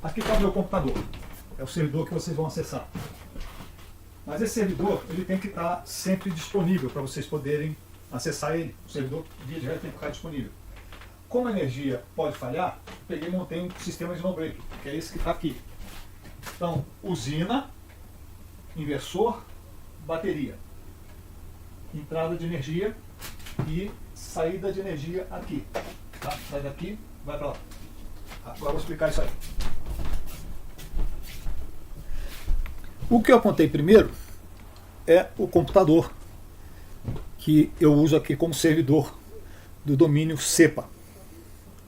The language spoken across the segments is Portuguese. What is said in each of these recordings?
aqui está o meu computador. É o servidor que vocês vão acessar. Mas esse servidor ele tem que estar sempre disponível para vocês poderem acessar ele. O servidor via direto tem que ficar disponível. Como a energia pode falhar, eu peguei e montei um sistema de no-break, que é esse que está aqui. Então, usina, inversor, bateria. Entrada de energia e saída de energia aqui. Tá? Sai daqui, vai para lá. Agora eu vou explicar isso aí. O que eu apontei primeiro é o computador, que eu uso aqui como servidor do domínio cepa.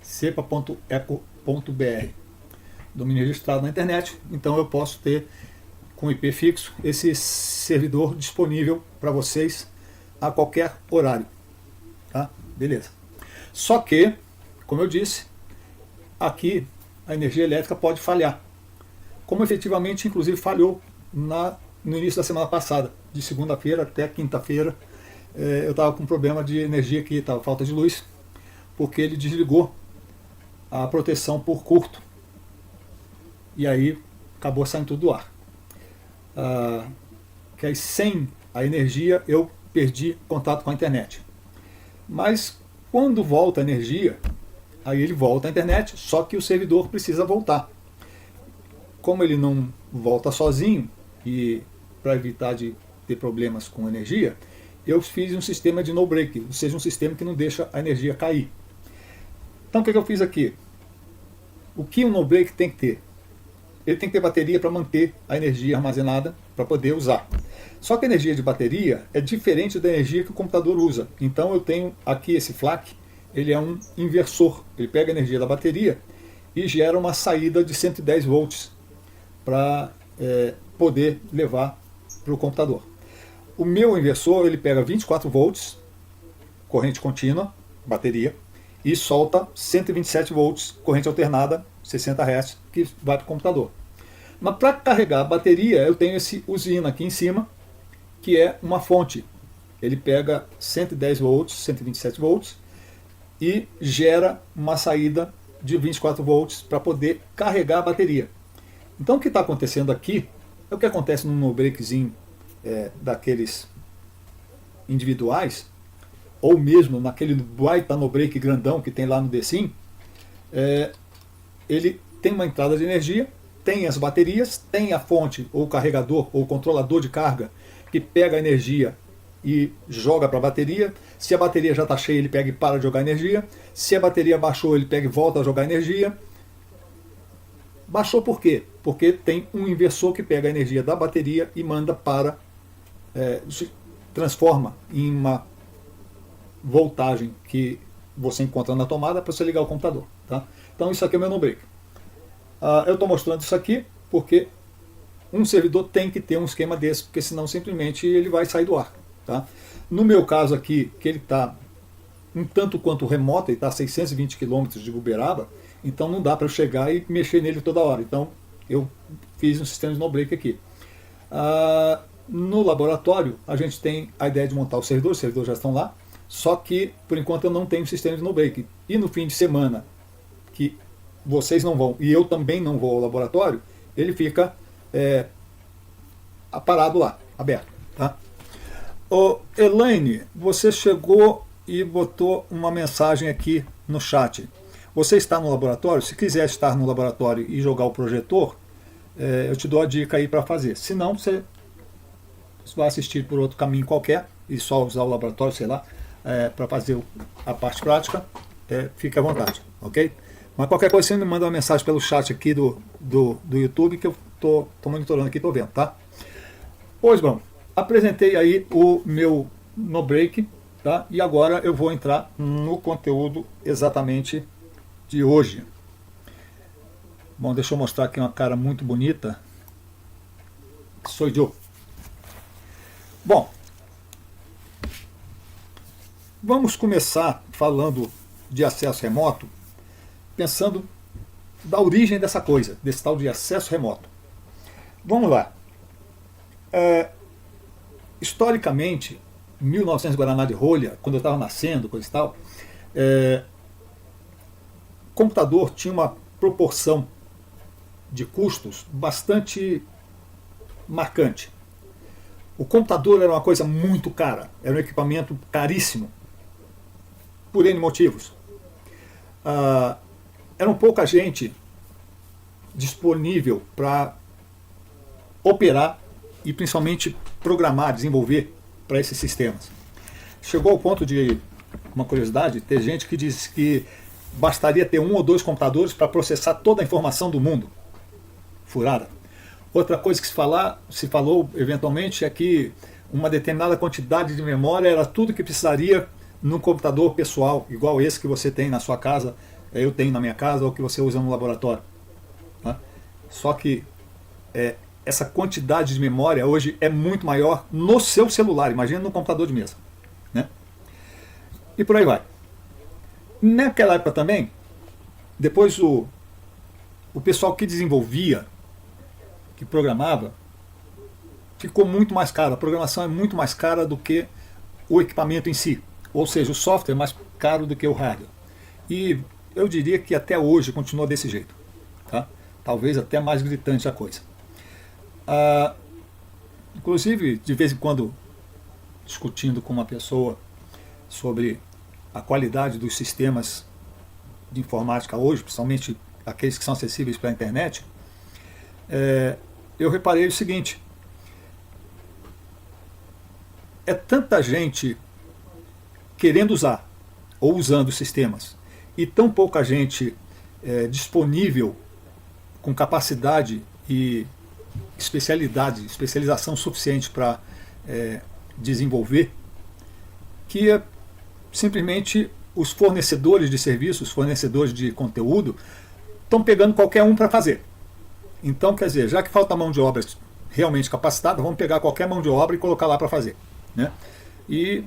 cepa.eco.br. Domínio registrado na internet, então eu posso ter com IP fixo esse servidor disponível para vocês a qualquer horário. Tá? Beleza. Só que, como eu disse, aqui a energia elétrica pode falhar. Como efetivamente, inclusive, falhou no início da semana passada, de segunda-feira até quinta-feira, eu estava com um problema de energia aqui, estava falta de luz, porque ele desligou a proteção por curto. E aí acabou saindo tudo do ar. Que aí sem a energia eu perdi contato com a internet. Mas quando volta a energia, aí ele volta à internet, só que o servidor precisa voltar. Como ele não volta sozinho, e para evitar de ter problemas com energia, eu fiz um sistema de no-break, ou seja, um sistema que não deixa a energia cair. Então o que eu fiz aqui? O que um no-break tem que ter? Ele tem que ter bateria para manter a energia armazenada para poder usar. Só que a energia de bateria é diferente da energia que o computador usa. Então eu tenho aqui esse FLAC, ele é um inversor. Ele pega a energia da bateria e gera uma saída de 110 volts para poder levar para o computador. O meu inversor ele pega 24 volts, corrente contínua, bateria, e solta 127 volts, corrente alternada, 60 Hz, que vai para o computador. Mas para carregar a bateria, eu tenho esse usina aqui em cima, que é uma fonte. Ele pega 110 volts, 127 volts, e gera uma saída de 24 volts para poder carregar a bateria. Então o que está acontecendo aqui é o que acontece num no-breakzinho daqueles individuais, ou mesmo naquele baita no-break grandão que tem lá no DSIM. Ele tem uma entrada de energia, tem as baterias, tem a fonte, ou o carregador, ou o controlador de carga, que pega a energia e joga para a bateria. Se a bateria já está cheia, ele pega e para de jogar energia. Se a bateria baixou, ele pega e volta a jogar energia. Baixou por quê? Porque tem um inversor que pega a energia da bateria e manda para... transforma em uma voltagem que você encontra na tomada para você ligar o computador. Tá? Então isso aqui é o meu no-break. Eu estou mostrando isso aqui porque um servidor tem que ter um esquema desse, porque senão simplesmente ele vai sair do ar. Tá? No meu caso aqui, que ele está um tanto quanto remoto, ele está a 620 km de Uberaba, então não dá para eu chegar e mexer nele toda hora. Então eu fiz um sistema de no-break aqui. No laboratório a gente tem a ideia de montar os servidores já estão lá, só que por enquanto eu não tenho sistema de no-break. E no fim de semana, que vocês não vão e eu também não vou ao laboratório, ele fica parado lá, aberto. Tá? Elaine, você chegou e botou uma mensagem aqui no chat. Você está no laboratório? Se quiser estar no laboratório e jogar o projetor, eu te dou a dica aí para fazer. Se não, você vai assistir por outro caminho qualquer e só usar o laboratório, sei lá, para fazer a parte prática, fique à vontade, ok? Mas qualquer coisa você me manda uma mensagem pelo chat aqui do YouTube, que eu estou monitorando aqui, estou vendo, tá? Pois bom, apresentei aí o meu no-break, tá? E agora eu vou entrar no conteúdo exatamente de hoje. Bom, deixa eu mostrar aqui uma cara muito bonita. Sou eu. Bom, vamos começar falando de acesso remoto, pensando da origem dessa coisa, desse tal de acesso remoto. Vamos lá. Historicamente, 1900 Guaraná de rolha, quando eu estava nascendo, coisa e tal, computador tinha uma proporção de custos bastante marcante. O computador era uma coisa muito cara, era um equipamento caríssimo, por N motivos. Era pouca gente disponível para operar e principalmente programar, desenvolver para esses sistemas. Chegou ao ponto de, uma curiosidade, ter gente que diz que bastaria ter 1 ou 2 computadores para processar toda a informação do mundo. Furada. Outra coisa que se falou eventualmente é que uma determinada quantidade de memória era tudo que precisaria num computador pessoal, igual esse que você tem na sua casa, eu tenho na minha casa, ou que você usa no laboratório. Tá? Só que essa quantidade de memória hoje é muito maior no seu celular, imagina no computador de mesa. Né? E por aí vai. Naquela época também, depois o pessoal que desenvolvia, que programava, ficou muito mais caro. A programação é muito mais cara do que o equipamento em si. Ou seja, o software é mais caro do que o hardware. E eu diria que até hoje continua desse jeito. Tá? Talvez até mais gritante a coisa. Inclusive, de vez em quando, discutindo com uma pessoa sobre a qualidade dos sistemas de informática hoje, principalmente aqueles que são acessíveis pela internet, eu reparei o seguinte: é tanta gente querendo usar ou usando os sistemas e tão pouca gente disponível com capacidade e especialização suficiente para desenvolver, que simplesmente os fornecedores de serviços, fornecedores de conteúdo, estão pegando qualquer um para fazer. Então, quer dizer, já que falta mão de obra realmente capacitada, vamos pegar qualquer mão de obra e colocar lá para fazer. Né? E,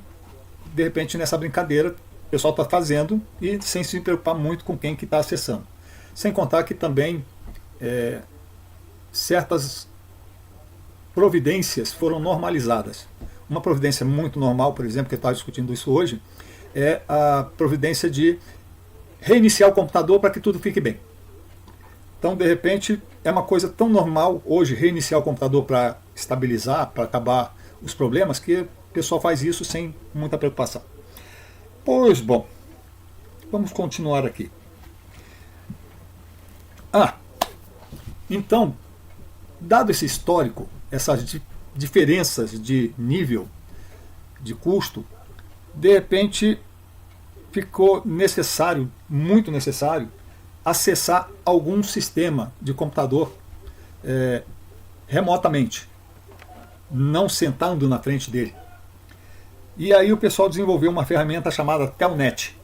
de repente, nessa brincadeira, o pessoal está fazendo e sem se preocupar muito com quem que está acessando. Sem contar que também certas providências foram normalizadas. Uma providência muito normal, por exemplo, que eu estava discutindo isso hoje, é a providência de reiniciar o computador para que tudo fique bem. Então, de repente, é uma coisa tão normal hoje reiniciar o computador para estabilizar, para acabar os problemas, que o pessoal faz isso sem muita preocupação. Pois bom, vamos continuar aqui. Então, dado esse histórico, essas diferenças de nível, de custo, de repente ficou necessário, muito necessário, acessar algum sistema de computador remotamente, não sentando na frente dele. E aí o pessoal desenvolveu uma ferramenta chamada Telnet.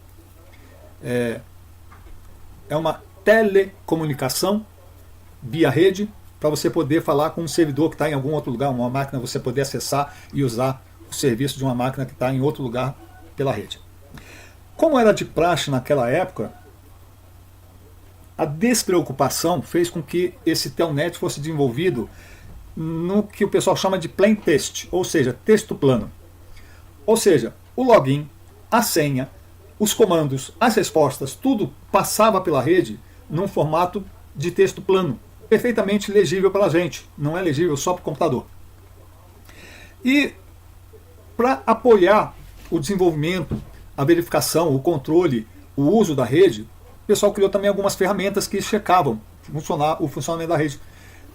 É uma telecomunicação via rede para você poder falar com um servidor que está em algum outro lugar, uma máquina, você poder acessar e usar o serviço de uma máquina que está em outro lugar pela rede. Como era de praxe naquela época, a despreocupação fez com que esse Telnet fosse desenvolvido no que o pessoal chama de plain text, ou seja, texto plano. Ou seja, o login, a senha, os comandos, as respostas, tudo passava pela rede num formato de texto plano, perfeitamente legível pela gente, não é legível só para o computador. E para apoiar o desenvolvimento, a verificação, o controle, o uso da rede, o pessoal criou também algumas ferramentas que checavam o funcionamento da rede.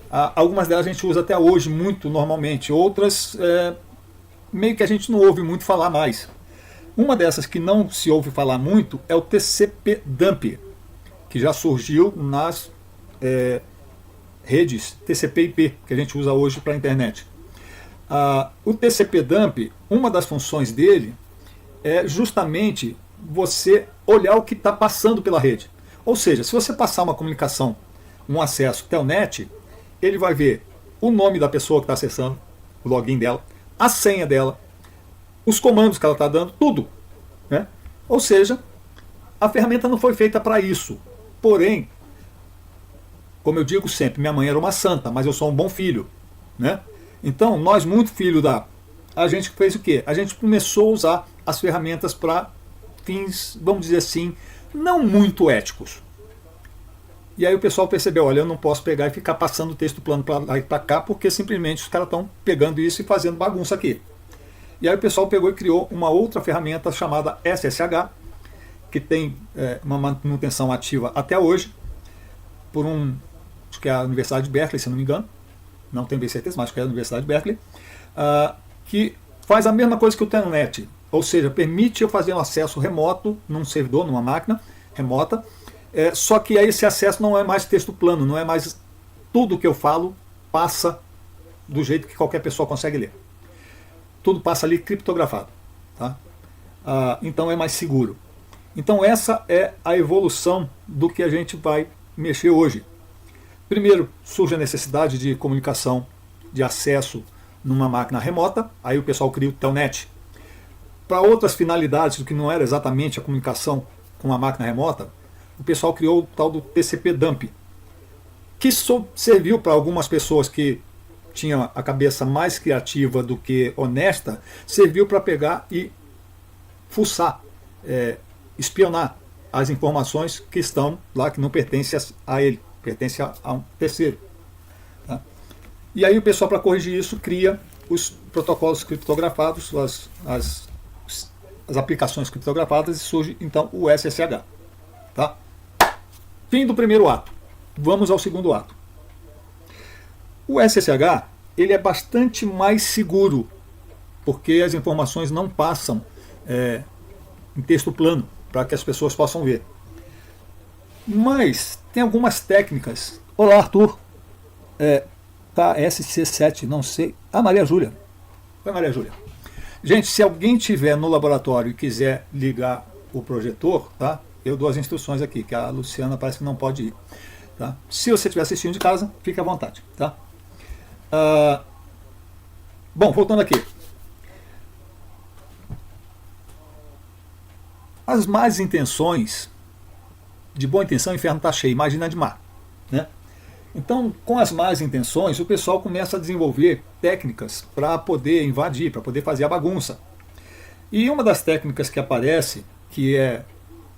Algumas delas a gente usa até hoje muito normalmente, outras meio que a gente não ouve muito falar mais. Uma dessas que não se ouve falar muito é o TCP/dump, que já surgiu nas redes TCP/IP, que a gente usa hoje para a internet. O TCP/dump, uma das funções dele é justamente você olhar o que está passando pela rede. Ou seja, se você passar uma comunicação, um acesso Telnet, ele vai ver o nome da pessoa que está acessando, o login dela, a senha dela, os comandos que ela está dando, tudo. Né? Ou seja, a ferramenta não foi feita para isso. Porém, como eu digo sempre, minha mãe era uma santa, mas eu sou um bom filho. Né? Então, nós, muito filho a gente fez o quê? A gente começou a usar as ferramentas para fins, vamos dizer assim, não muito éticos. E aí o pessoal percebeu, olha, eu não posso pegar e ficar passando o texto plano para lá e para cá, porque simplesmente os caras estão pegando isso e fazendo bagunça aqui. E aí o pessoal pegou e criou uma outra ferramenta chamada SSH, que tem uma manutenção ativa até hoje, por acho que é a Universidade de Berkeley, se não me engano, não tenho bem certeza, mas acho que é a Universidade de Berkeley, que faz a mesma coisa que o Telnet, ou seja, permite eu fazer um acesso remoto num servidor, numa máquina remota, só que aí esse acesso não é mais texto plano, não é mais tudo que eu falo passa do jeito que qualquer pessoa consegue ler. Tudo passa ali criptografado. Tá? Então é mais seguro. Então essa é a evolução do que a gente vai mexer hoje. Primeiro surge a necessidade de comunicação, de acesso numa máquina remota, aí o pessoal cria o Telnet. Para outras finalidades, do que não era exatamente a comunicação com a máquina remota, o pessoal criou o tal do TCP/dump, que serviu para algumas pessoas que tinham a cabeça mais criativa do que honesta, serviu para pegar e fuçar, espionar as informações que estão lá, que não pertencem a ele, pertence a um terceiro. Tá? E aí o pessoal, para corrigir isso, cria os protocolos criptografados, as aplicações criptografadas, e surge então o SSH. Tá? Fim do primeiro ato. Vamos ao segundo ato. O SSH ele é bastante mais seguro, porque as informações não passam em texto plano, para que as pessoas possam ver. Mas tem algumas técnicas. Olá, Arthur. Tá SC7, não sei. Maria Júlia. Oi, Maria Júlia. Gente, se alguém tiver no laboratório e quiser ligar o projetor, tá? Eu dou as instruções aqui, que a Luciana parece que não pode ir. Tá? Se você estiver assistindo de casa, fique à vontade. Tá? Bom, voltando aqui. As más intenções, de boa intenção, o inferno está cheio, imagina de mar. Né? Então, com as más intenções, o pessoal começa a desenvolver técnicas para poder invadir, para poder fazer a bagunça. E uma das técnicas que aparece, que é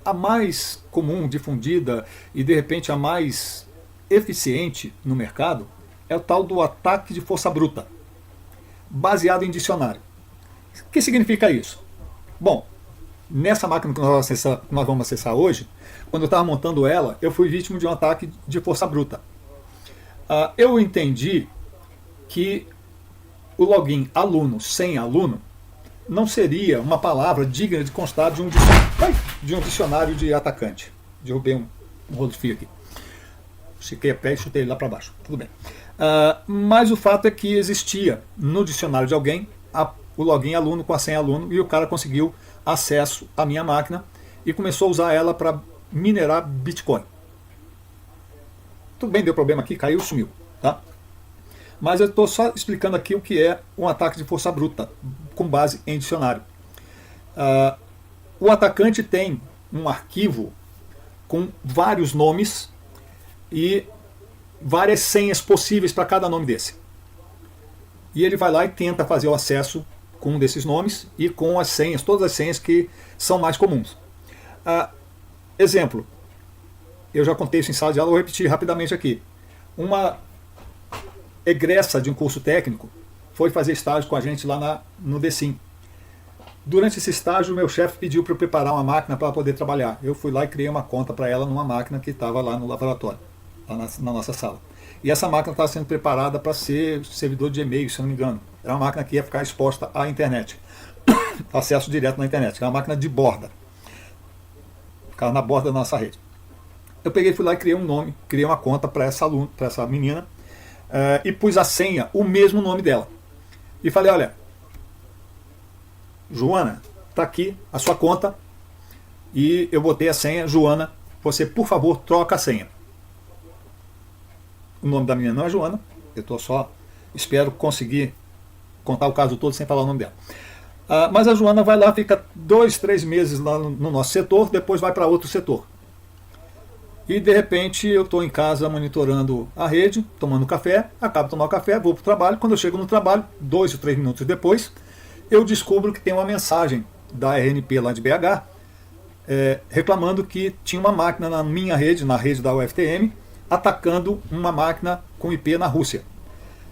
a mais comum, difundida e de repente a mais eficiente no mercado, é o tal do ataque de força bruta, baseado em dicionário. O que significa isso? Bom, nessa máquina que nós vamos acessar hoje, quando eu estava montando ela, eu fui vítima de um ataque de força bruta. Eu entendi que o login aluno sem aluno não seria uma palavra digna de constar de um dicionário de atacante. Derrubei um rolo de fio aqui. Estiquei a pé e chutei ele lá para baixo. Tudo bem. Mas o fato é que existia no dicionário de alguém o login aluno com a senha aluno, e o cara conseguiu acesso à minha máquina e começou a usar ela para minerar Bitcoin. Tudo bem, deu problema aqui, caiu, sumiu. Tá? Mas eu estou só explicando aqui o que é um ataque de força bruta, com base em dicionário. O atacante tem um arquivo com vários nomes e várias senhas possíveis para cada nome desse. E ele vai lá e tenta fazer o acesso com um desses nomes e com as senhas, todas as senhas que são mais comuns. Exemplo, eu já contei isso em sala de aula, vou repetir rapidamente aqui. Uma egressa de um curso técnico foi fazer estágio com a gente lá no DECIM. Durante esse estágio, meu chefe pediu para eu preparar uma máquina para poder trabalhar. Eu fui lá e criei uma conta para ela numa máquina que estava lá no laboratório, lá na nossa sala. E essa máquina estava sendo preparada para ser servidor de e-mail, se não me engano. Era uma máquina que ia ficar exposta à internet. Acesso direto na internet. Era uma máquina de borda. Ficava na borda da nossa rede. Eu peguei, fui lá e criei um nome, criei uma conta para essa aluna, para essa menina, e pus a senha, o mesmo nome dela. E falei, olha, Joana, está aqui a sua conta, e eu botei a senha, Joana, você, por favor, troca a senha. O nome da menina não é Joana, eu espero conseguir contar o caso todo sem falar o nome dela. Mas a Joana vai lá, fica 2, 3 meses lá no nosso setor, depois vai para outro setor. E de repente eu estou em casa monitorando a rede, tomando café, acabo de tomar o café, vou para o trabalho. Quando eu chego no trabalho, 2 ou 3 minutos depois, eu descubro que tem uma mensagem da RNP lá de BH, reclamando que tinha uma máquina na minha rede, na rede da UFTM, atacando uma máquina com IP na Rússia.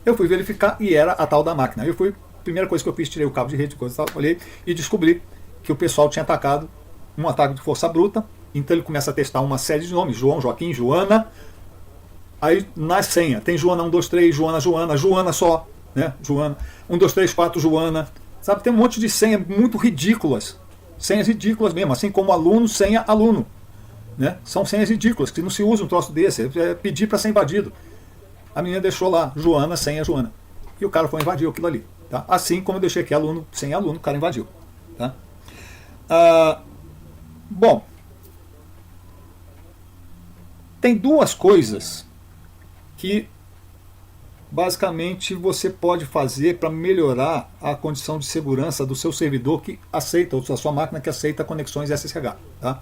Eu fui verificar e era a tal da máquina. A primeira coisa que eu fiz, tirei o cabo de rede, olhei e descobri que o pessoal tinha atacado um ataque de força bruta. Então ele começa a testar uma série de nomes, João, Joaquim, Joana. Aí na senha, tem Joana 1, 2, 3, Joana, Joana, Joana só, né? Joana, 1, 2, 3, 4, Joana. Sabe, tem um monte de senhas muito ridículas. Senhas ridículas mesmo, assim como aluno, senha, aluno. Né? São senhas ridículas, que não se usa um troço desse, é pedir para ser invadido. A menina deixou lá, Joana, senha, Joana. E o cara foi invadir aquilo ali. Tá? Assim como eu deixei aqui aluno, sem aluno, o cara invadiu. Tá? Bom, tem duas coisas que basicamente você pode fazer para melhorar a condição de segurança do seu servidor que aceita, ou da sua máquina que aceita conexões SSH. Tá?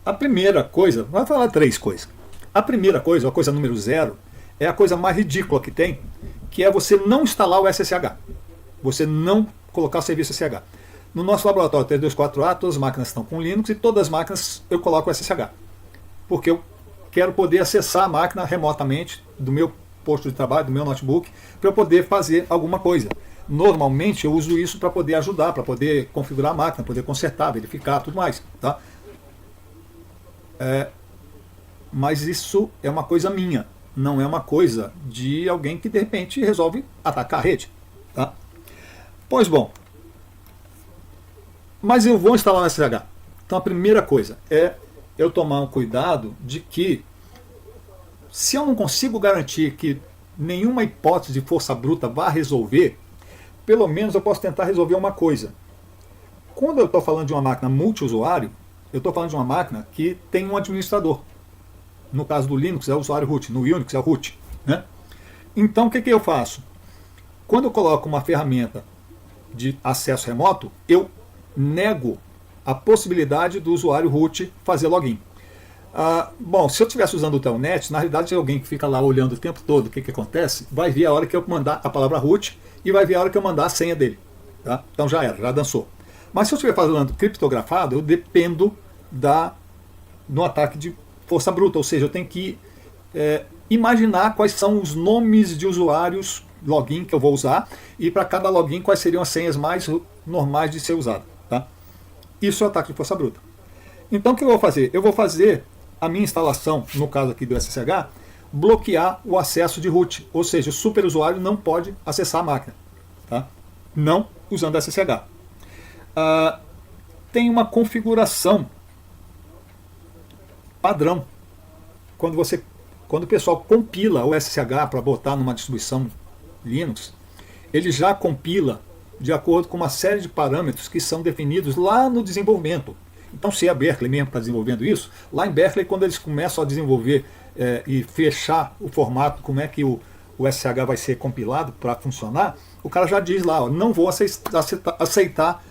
A primeira coisa, vai falar três coisas. A primeira coisa, a coisa número 0, é a coisa mais ridícula que tem, que é você não instalar o SSH. Você não colocar o serviço SSH. No nosso laboratório 324A, todas as máquinas estão com Linux e todas as máquinas eu coloco o SSH. Porque eu quero poder acessar a máquina remotamente do meu posto de trabalho, do meu notebook, para eu poder fazer alguma coisa. Normalmente eu uso isso para poder ajudar, para poder configurar a máquina, poder consertar, verificar, tudo mais. Tá? Mas isso é uma coisa minha, não é uma coisa de alguém que de repente resolve atacar a rede. Tá? Pois bom, mas eu vou instalar o SSH. Então a primeira coisa é eu tomar um cuidado de que, se eu não consigo garantir que nenhuma hipótese de força bruta vá resolver, pelo menos eu posso tentar resolver uma coisa. Quando eu estou falando de uma máquina multiusuário, eu estou falando de uma máquina que tem um administrador. No caso do Linux é o usuário root, no Unix é o root. Né? Então o que eu faço? Quando eu coloco uma ferramenta de acesso remoto, eu nego a possibilidade do usuário root fazer login. Bom, se eu estivesse usando o Telnet, na realidade alguém que fica lá olhando o tempo todo o que acontece, vai ver a hora que eu mandar a palavra root e vai ver a hora que eu mandar a senha dele. Tá? Então já era, já dançou. Mas se eu estiver falando criptografado, eu dependo do ataque de força bruta, ou seja, eu tenho que imaginar quais são os nomes de usuários login que eu vou usar e para cada login quais seriam as senhas mais normais de ser usada. Tá? Isso é o ataque de força bruta. Então o que eu vou fazer? Eu vou fazer a minha instalação, no caso aqui do SSH, bloquear o acesso de root, ou seja, o superusuário não pode acessar a máquina. Tá? Não usando SSH. Tem uma configuração padrão. Quando o pessoal compila o SSH para botar numa distribuição Linux, ele já compila de acordo com uma série de parâmetros que são definidos lá no desenvolvimento. Então, se é a Berkeley mesmo que está desenvolvendo isso, lá em Berkeley, quando eles começam a desenvolver e fechar o formato, como é que o SSH vai ser compilado para funcionar, o cara já diz lá, ó, não vou aceitar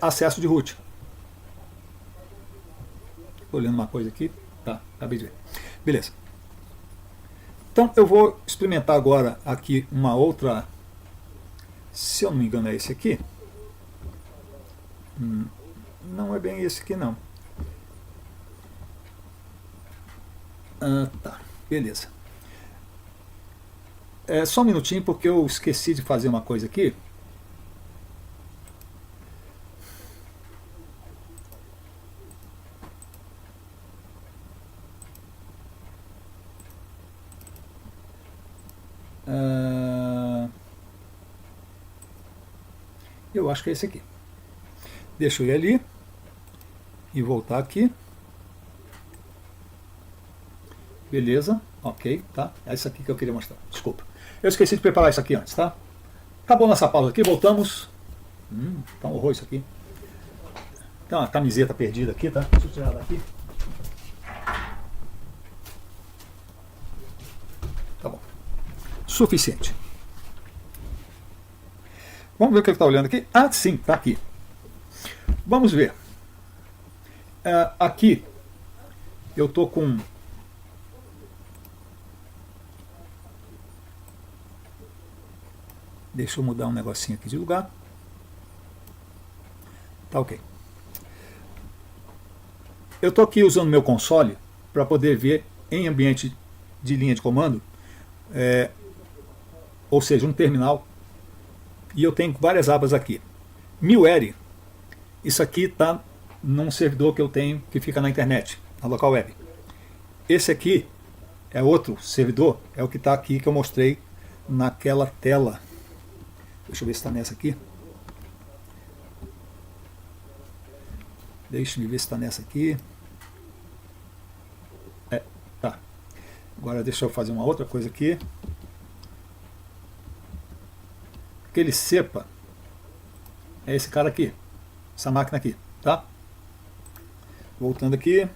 acesso de root. Estou olhando uma coisa aqui. Tá, acabei de ver. Beleza. Então eu vou experimentar agora aqui uma outra. Se eu não me engano é esse aqui. Não é bem esse aqui não. Tá, beleza. Só um minutinho porque eu esqueci de fazer uma coisa aqui. Eu acho que é esse aqui. Deixa eu ir ali e voltar aqui. Beleza, ok, tá? É isso aqui que eu queria mostrar. Desculpa. Eu esqueci de preparar isso aqui antes, tá? Acabou nossa pausa aqui, voltamos. Tá um horror isso aqui. Tem uma camiseta perdida aqui, tá? Deixa eu tirar daqui. Tá bom. Suficiente. Vamos ver o que ele está olhando aqui. Ah, sim, está aqui. Vamos ver. Aqui eu estou com deixa eu mudar um negocinho aqui de lugar. Tá ok. Eu estou aqui usando meu console para poder ver em ambiente de linha de comando, ou seja, um terminal, e eu tenho várias abas aqui. MilWare, isso aqui está num servidor que eu tenho que fica na internet, na local web. Esse aqui é outro servidor, é o que está aqui que eu mostrei naquela tela. Deixa eu ver se está nessa aqui. Deixa eu ver se está nessa aqui. Tá. Agora deixa eu fazer uma outra coisa aqui. Aquele cepa é esse cara aqui, essa máquina aqui, tá? Voltando aqui.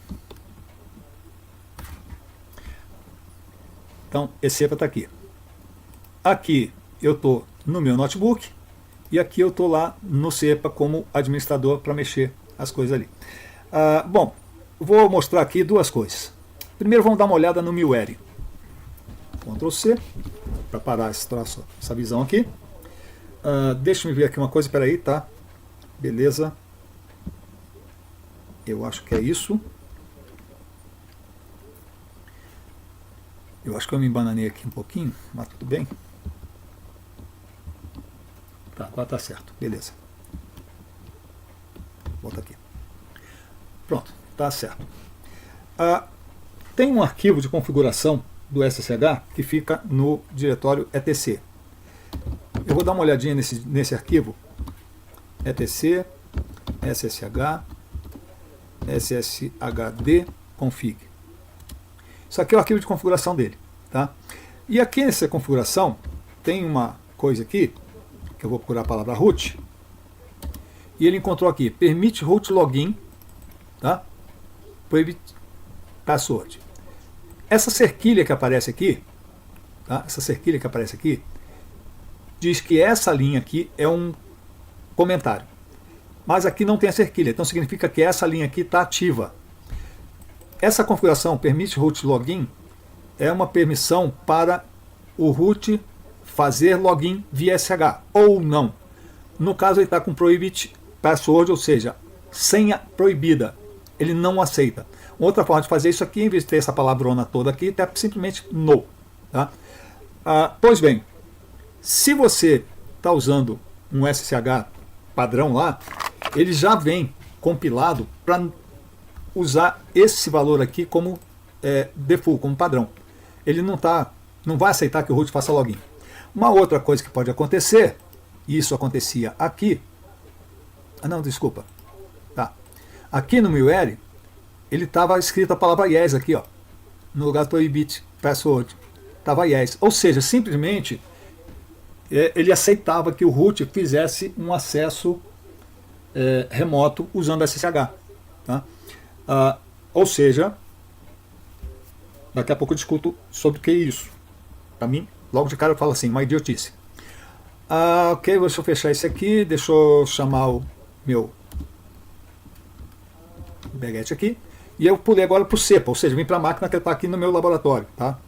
Então, esse cepa está aqui. Aqui eu estou no meu notebook e aqui eu estou lá no cepa como administrador para mexer as coisas ali. Bom, vou mostrar aqui duas coisas. Primeiro vamos dar uma olhada no MilWare. Ctrl C para parar essa visão aqui. Deixa eu ver aqui uma coisa, espera aí, tá? Beleza. Eu acho que é isso. Eu acho que eu me embananei aqui um pouquinho, mas tudo bem. Tá, agora tá certo, beleza. Volta aqui. Pronto, tá certo. Tem um arquivo de configuração do SSH que fica no diretório etc. Eu vou dar uma olhadinha nesse arquivo. etc ssh sshd config. Isso aqui é o arquivo de configuração dele, tá? E aqui nessa configuração tem uma coisa aqui que eu vou procurar a palavra root e ele encontrou aqui permite root login, tá? Prohibit password. Essa cerquilha que aparece aqui, tá? Essa cerquilha que aparece aqui diz que essa linha aqui é um comentário. Mas aqui não tem a cerquilha, então significa que essa linha aqui está ativa. Essa configuração, permite root login, é uma permissão para o root fazer login via SH, ou não. No caso ele está com prohibit password, ou seja, senha proibida. Ele não aceita. Outra forma de fazer isso aqui, em vez de ter essa palavrona toda aqui, é simplesmente no. Tá? Pois bem, se você está usando um SSH padrão lá, ele já vem compilado para usar esse valor aqui como default, como padrão. Ele não vai aceitar que o root faça login. Uma outra coisa que pode acontecer, e isso acontecia aqui, não, desculpa, tá. Aqui no MilWare, ele estava escrito a palavra yes aqui, ó, no lugar do prohibit password, estava yes, ou seja, simplesmente ele aceitava que o root fizesse um acesso remoto usando SSH. Tá? Ou seja, daqui a pouco eu discuto sobre o que é isso. Para mim, logo de cara eu falo assim, uma idiotice. Ok, deixa eu fechar esse aqui, deixa eu chamar o meu baguete aqui. E eu pulei agora para o cepa, ou seja, vim para a máquina que está aqui no meu laboratório. Tá?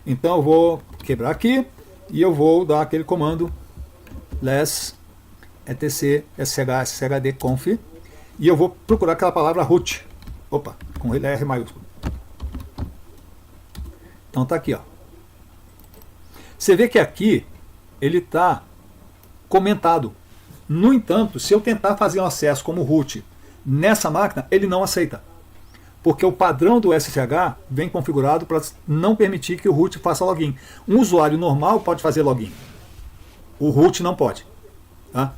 Então eu vou quebrar aqui e eu vou dar aquele comando less etc sshd conf e eu vou procurar aquela palavra root. Opa, com R maiúsculo. Então tá aqui, ó. Você vê que aqui ele está comentado. No entanto, se eu tentar fazer um acesso como root nessa máquina, ele não aceita. Porque o padrão do SSH vem configurado para não permitir que o root faça login. Um usuário normal pode fazer login. O root não pode. Tá?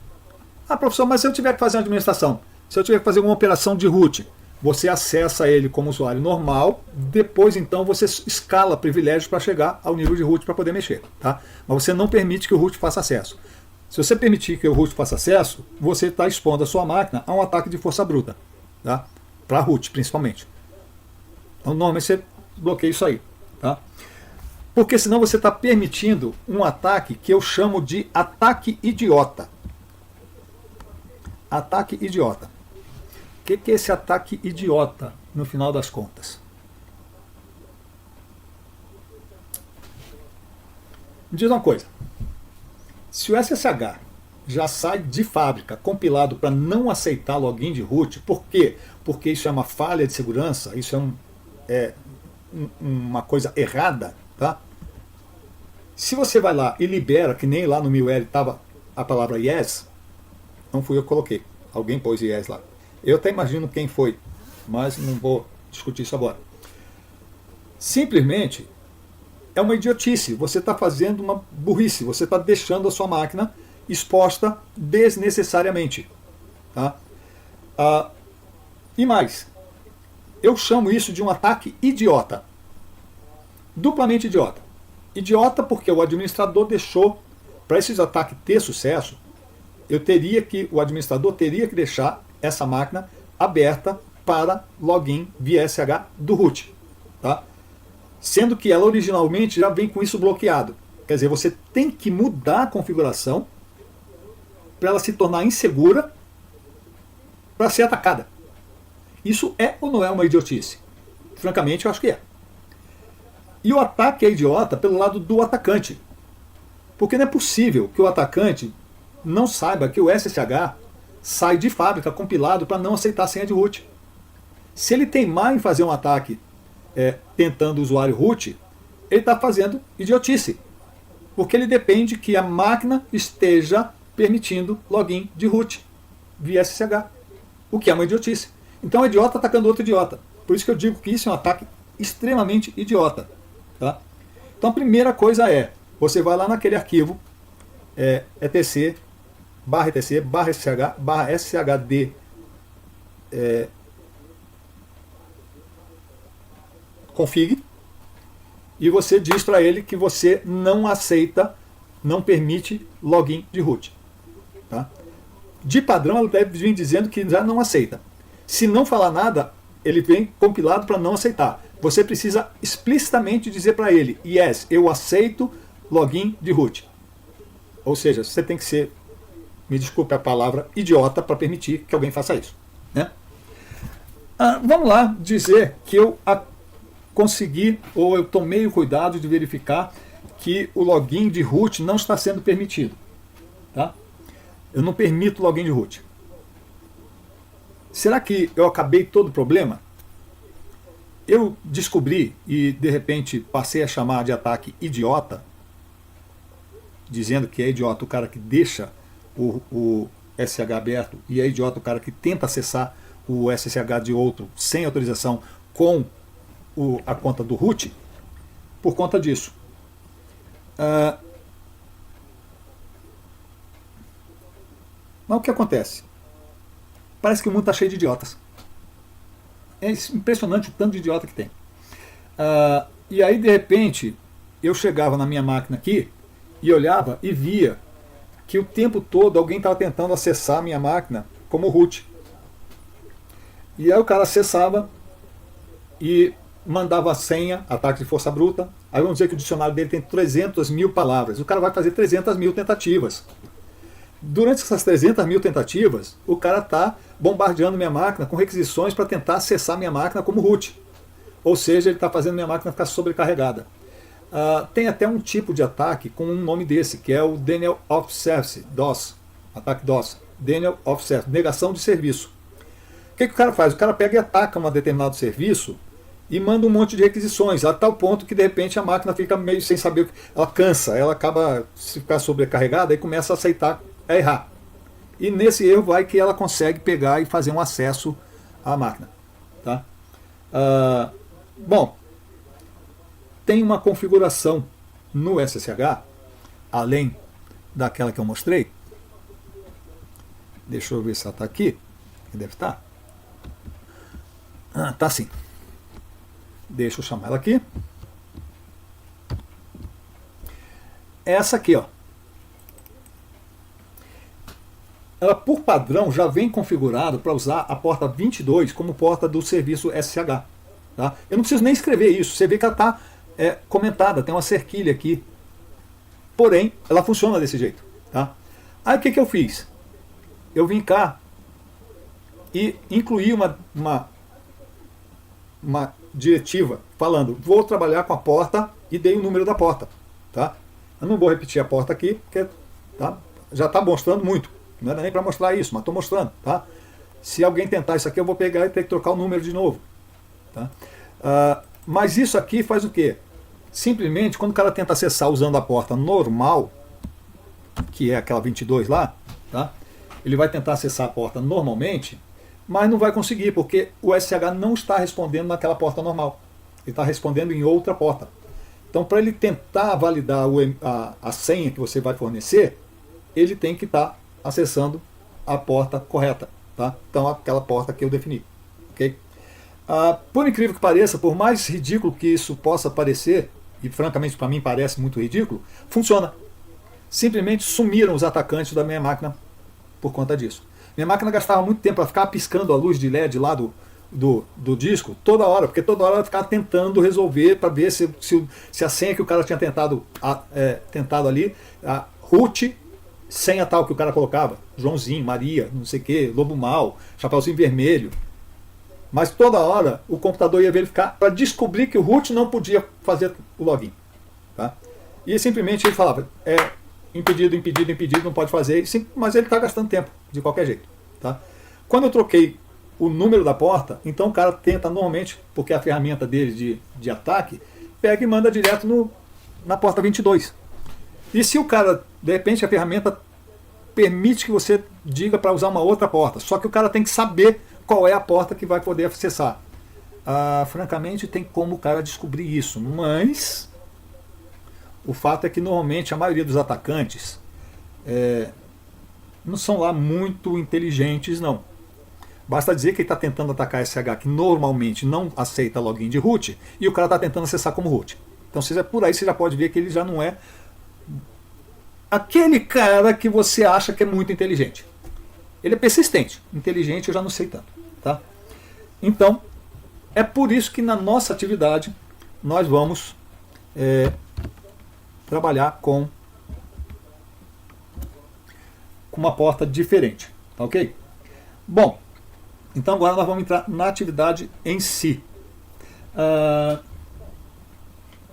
Professor, mas se eu tiver que fazer uma administração, se eu tiver que fazer uma operação de root, você acessa ele como usuário normal, depois então você escala privilégios para chegar ao nível de root para poder mexer. Tá? Mas você não permite que o root faça acesso. Se você permitir que o root faça acesso, você está expondo a sua máquina a um ataque de força bruta. Tá? Para root, principalmente. Então, normalmente você bloqueia isso aí. Tá? Porque senão você está permitindo um ataque que eu chamo de ataque idiota. Ataque idiota. O que é esse ataque idiota, no final das contas? Me diz uma coisa. Se o SSH já sai de fábrica compilado para não aceitar login de root, por quê? Porque isso é uma falha de segurança, isso é uma coisa errada, Tá? Se você vai lá e libera, que nem lá no 1000L estava a palavra yes, não fui eu que coloquei, alguém pôs yes lá. Eu até imagino quem foi, mas não vou discutir isso agora. Simplesmente é uma idiotice, você está fazendo uma burrice, você está deixando a sua máquina exposta desnecessariamente. Tá? E mais, eu chamo isso de um ataque idiota. Duplamente idiota. Idiota porque o administrador deixou, para esses ataques ter sucesso, o administrador teria que deixar essa máquina aberta para login via SSH do root. Tá? Sendo que ela originalmente já vem com isso bloqueado. Quer dizer, você tem que mudar a configuração para ela se tornar insegura para ser atacada. Isso é ou não é uma idiotice? Francamente, eu acho que é. E o ataque é idiota pelo lado do atacante. Porque não é possível que o atacante não saiba que o SSH sai de fábrica compilado para não aceitar a senha de root. Se ele teimar em fazer um ataque tentando o usuário root, ele está fazendo idiotice. Porque ele depende que a máquina esteja permitindo login de root via SSH. O que é uma idiotice. Então é idiota atacando outro idiota. Por isso que eu digo que isso é um ataque extremamente idiota. Tá? Então a primeira coisa você vai lá naquele arquivo etc /shd config e você diz para ele que você não aceita, não permite login de root. Tá? De padrão ele deve vir dizendo que já não aceita. Se não falar nada, ele vem compilado para não aceitar. Você precisa explicitamente dizer para ele, yes, eu aceito login de root. Ou seja, você tem que ser, me desculpe a palavra, idiota para permitir que alguém faça isso. Né? Vamos lá dizer que eu consegui, ou eu tomei o cuidado de verificar que o login de root não está sendo permitido. Tá? Eu não permito login de root. Será que eu acabei todo o problema? Eu descobri e de repente passei a chamar de ataque idiota, dizendo que é idiota o cara que deixa o SSH aberto e é idiota o cara que tenta acessar o SSH de outro sem autorização com a conta do root, por conta disso. Mas o que acontece? Parece que o mundo está cheio de idiotas. É impressionante o tanto de idiota que tem. E aí, de repente, eu chegava na minha máquina aqui e olhava e via que o tempo todo alguém estava tentando acessar a minha máquina como root. E aí o cara acessava e mandava a senha, ataque de força bruta. Aí vamos dizer que o dicionário dele tem 300 mil palavras. O cara vai fazer 300 mil tentativas. Durante essas 300 mil tentativas, o cara está bombardeando minha máquina com requisições para tentar acessar minha máquina como root. Ou seja, ele está fazendo minha máquina ficar sobrecarregada. Tem até um tipo de ataque com um nome desse, que é o Denial of Service, DOS, ataque DOS, Denial of Service, negação de serviço. O que o cara faz? O cara pega e ataca um determinado serviço e manda um monte de requisições, a tal ponto que de repente a máquina fica meio sem saber, ela cansa, ela acaba se ficar sobrecarregada e começa a aceitar, a errar. E nesse erro vai que ela consegue pegar e fazer um acesso à máquina. Tá? Bom, tem uma configuração no SSH, além daquela que eu mostrei. Deixa eu ver se ela está aqui. Deve estar. Tá sim. Deixa eu chamar ela aqui. Essa aqui, ó. Ela, por padrão, já vem configurado para usar a porta 22 como porta do serviço SSH. Tá? Eu não preciso nem escrever isso. Você vê que ela está comentada, tem uma cerquilha aqui. Porém, ela funciona desse jeito. Tá? Aí o que eu fiz? Eu vim cá e incluí uma diretiva falando, vou trabalhar com a porta e dei o número da porta. Tá? Eu não vou repetir a porta aqui, porque já está mostrando muito. Não era nem para mostrar isso, mas estou mostrando. Tá? Se alguém tentar isso aqui, eu vou pegar e ter que trocar o número de novo. Tá? Mas isso aqui faz o quê? Simplesmente, quando o cara tenta acessar usando a porta normal, que é aquela 22 lá, tá? Ele vai tentar acessar a porta normalmente, mas não vai conseguir, porque o SSH não está respondendo naquela porta normal. Ele está respondendo em outra porta. Então, para ele tentar validar a senha que você vai fornecer, ele tem que estar acessando a porta correta. Tá? Então, aquela porta que eu defini. Okay? Por incrível que pareça, por mais ridículo que isso possa parecer, e francamente para mim parece muito ridículo, funciona. Simplesmente sumiram os atacantes da minha máquina por conta disso. Minha máquina gastava muito tempo para ficar piscando a luz de LED lá do disco toda hora, porque toda hora ela ficava tentando resolver para ver se a senha que o cara tinha tentado ali, a root, senha tal que o cara colocava, Joãozinho, Maria, não sei o que, Lobo Mal, Chapeuzinho Vermelho. Mas toda hora o computador ia verificar para descobrir que o root não podia fazer o login. Tá? E simplesmente ele falava, impedido, não pode fazer, mas ele está gastando tempo, de qualquer jeito. Tá? Quando eu troquei o número da porta, então o cara tenta normalmente, porque a ferramenta dele de ataque, pega e manda direto na porta 22. E se o cara, de repente, a ferramenta permite que você diga para usar uma outra porta, só que o cara tem que saber qual é a porta que vai poder acessar. Francamente, tem como o cara descobrir isso, mas o fato é que normalmente a maioria dos atacantes não são lá muito inteligentes, não. Basta dizer que ele está tentando atacar SH que normalmente não aceita login de root e o cara está tentando acessar como root. Então por aí você já pode ver que ele já não é aquele cara que você acha que é muito inteligente. Ele é persistente. Inteligente eu já não sei tanto. Tá? Então, é por isso que na nossa atividade nós vamos trabalhar com uma porta diferente. Tá ok? Bom, então agora nós vamos entrar na atividade em si.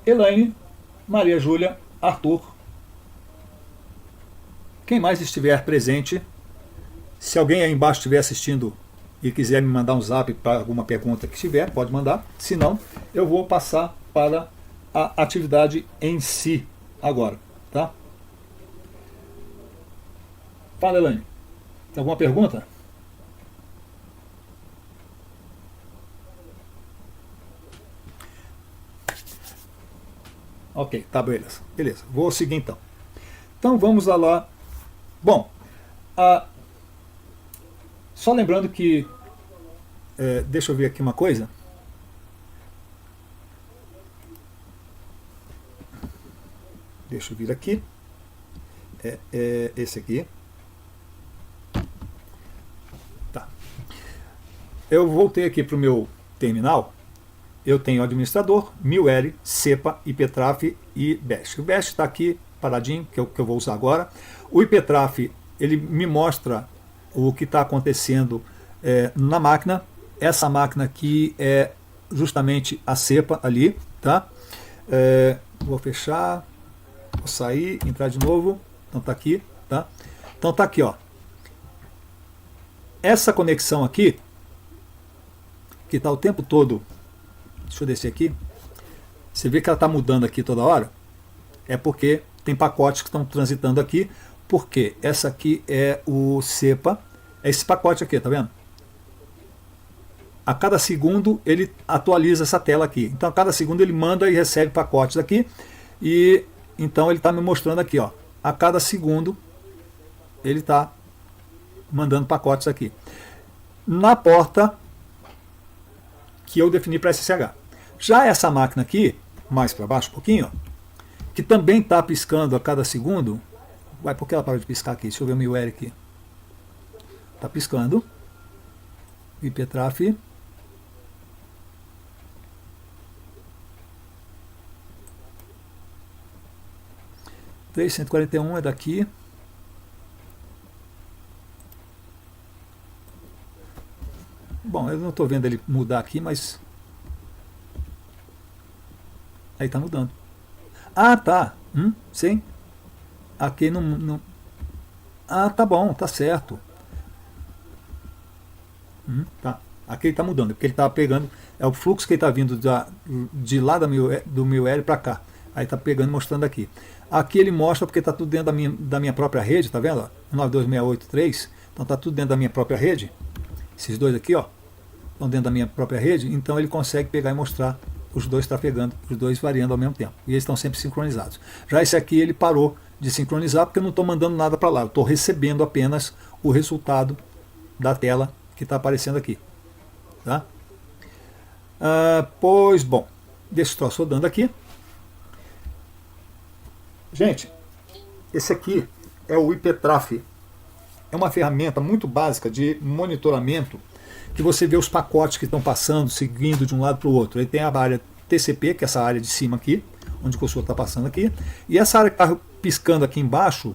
Elaine, Maria Júlia, Arthur, quem mais estiver presente, se alguém aí embaixo estiver assistindo e quiser me mandar um zap para alguma pergunta que tiver, pode mandar. Se não, eu vou passar para a atividade em si agora. Tá? Fala, Elaine. Tem alguma pergunta? Ok, tá, beleza. Beleza, vou seguir então. Então vamos lá. Bom, só lembrando que, deixa eu ver aqui uma coisa. Deixa eu vir aqui. Esse aqui. Tá. Eu voltei aqui para o meu terminal. Eu tenho administrador, MilWare, Cepa, IPTraf e Bash. O Bash está aqui paradinho, que eu vou usar agora. O IPTraf, ele me mostra o que está acontecendo na máquina. Essa máquina aqui é justamente a Cepa ali. Tá? Vou fechar, vou sair, entrar de novo. Então está aqui. Tá? Então está aqui. Ó. Essa conexão aqui, que está o tempo todo. Deixa eu descer aqui. Você vê que ela está mudando aqui toda hora? É porque tem pacotes que estão transitando aqui. Porque essa aqui é o Cepa. É esse pacote aqui, tá vendo? A cada segundo ele atualiza essa tela aqui. Então a cada segundo ele manda e recebe pacotes aqui. E então ele está me mostrando aqui, ó. A cada segundo ele está mandando pacotes aqui. Na porta que eu defini para SSH. Já essa máquina aqui, mais para baixo um pouquinho, ó, que também está piscando a cada segundo. Vai, por que ela parou de piscar aqui? Deixa eu ver o MilWare aqui. Está piscando. IPTraf. R$ 141 é daqui. Bom, eu não estou vendo ele mudar aqui, mas aí está mudando. Ah, tá. Sim. Aqui não. Ah, tá bom, tá certo. Tá. Aqui ele está mudando, porque ele está pegando, é o fluxo que ele está vindo de lá do 1000L para cá. Aí está pegando e mostrando aqui. Aqui ele mostra porque está tudo dentro da minha própria rede, tá vendo? 92683, então está tudo dentro da minha própria rede. Esses dois aqui, ó, estão dentro da minha própria rede, então ele consegue pegar e mostrar os dois trafegando, os dois variando ao mesmo tempo. E eles estão sempre sincronizados. Já esse aqui ele parou de sincronizar porque eu não estou mandando nada para lá, eu estou recebendo apenas o resultado da tela que está aparecendo aqui. Tá? Pois bom, deixa o troço rodando aqui. Gente, esse aqui é o IPTraf. É uma ferramenta muito básica de monitoramento que você vê os pacotes que estão passando, seguindo de um lado para o outro. Aí tem a área TCP, que é essa área de cima aqui, onde o cursor está passando aqui. E essa área que está piscando aqui embaixo,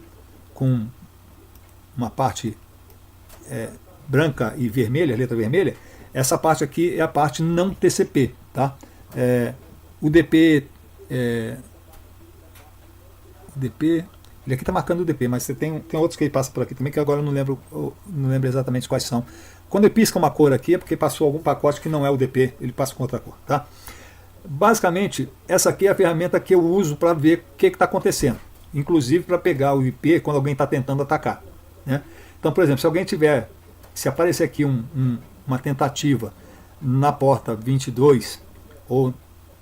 com uma parte branca e vermelha, letra vermelha, essa parte aqui é a parte não TCP. Tá? O DP... DP, ele aqui está marcando o DP, mas você tem outros que ele passa por aqui também, que agora eu não lembro exatamente quais são. Quando ele pisca uma cor aqui é porque passou algum pacote que não é o DP, ele passa com outra cor. Tá? Basicamente, essa aqui é a ferramenta que eu uso para ver o que está acontecendo, inclusive para pegar o IP quando alguém está tentando atacar. Né? Então, por exemplo, se aparecer aqui uma tentativa na porta 22, ou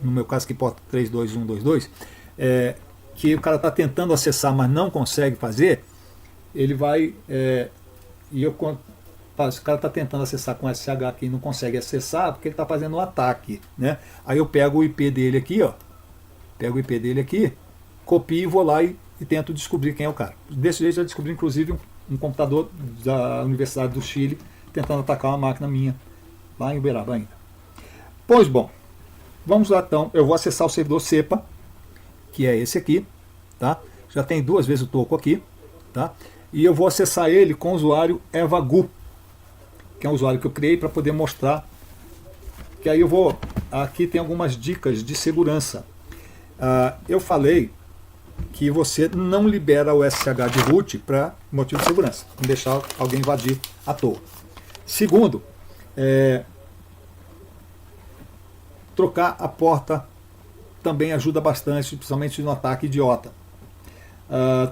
no meu caso aqui porta 32122, que o cara está tentando acessar, mas não consegue fazer, ele vai... se o cara está tentando acessar com SSH aqui e não consegue acessar, porque ele está fazendo um ataque. Né? Aí eu pego o IP dele aqui, ó, copio e vou lá e tento descobrir quem é o cara. Desse jeito eu descobri, inclusive, um computador da Universidade do Chile tentando atacar uma máquina minha, lá em Uberaba ainda. Pois bom, vamos lá então. Eu vou acessar o servidor CEPA, que é esse aqui, tá? Já tem 2 vezes o toco aqui, tá? E eu vou acessar ele com o usuário evagu, que é um usuário que eu criei para poder mostrar, que aí eu vou, aqui tem algumas dicas de segurança. Eu falei que você não libera o SSH de root para motivo de segurança, não deixar alguém invadir à toa. Segundo, trocar a porta também ajuda bastante, principalmente no ataque idiota.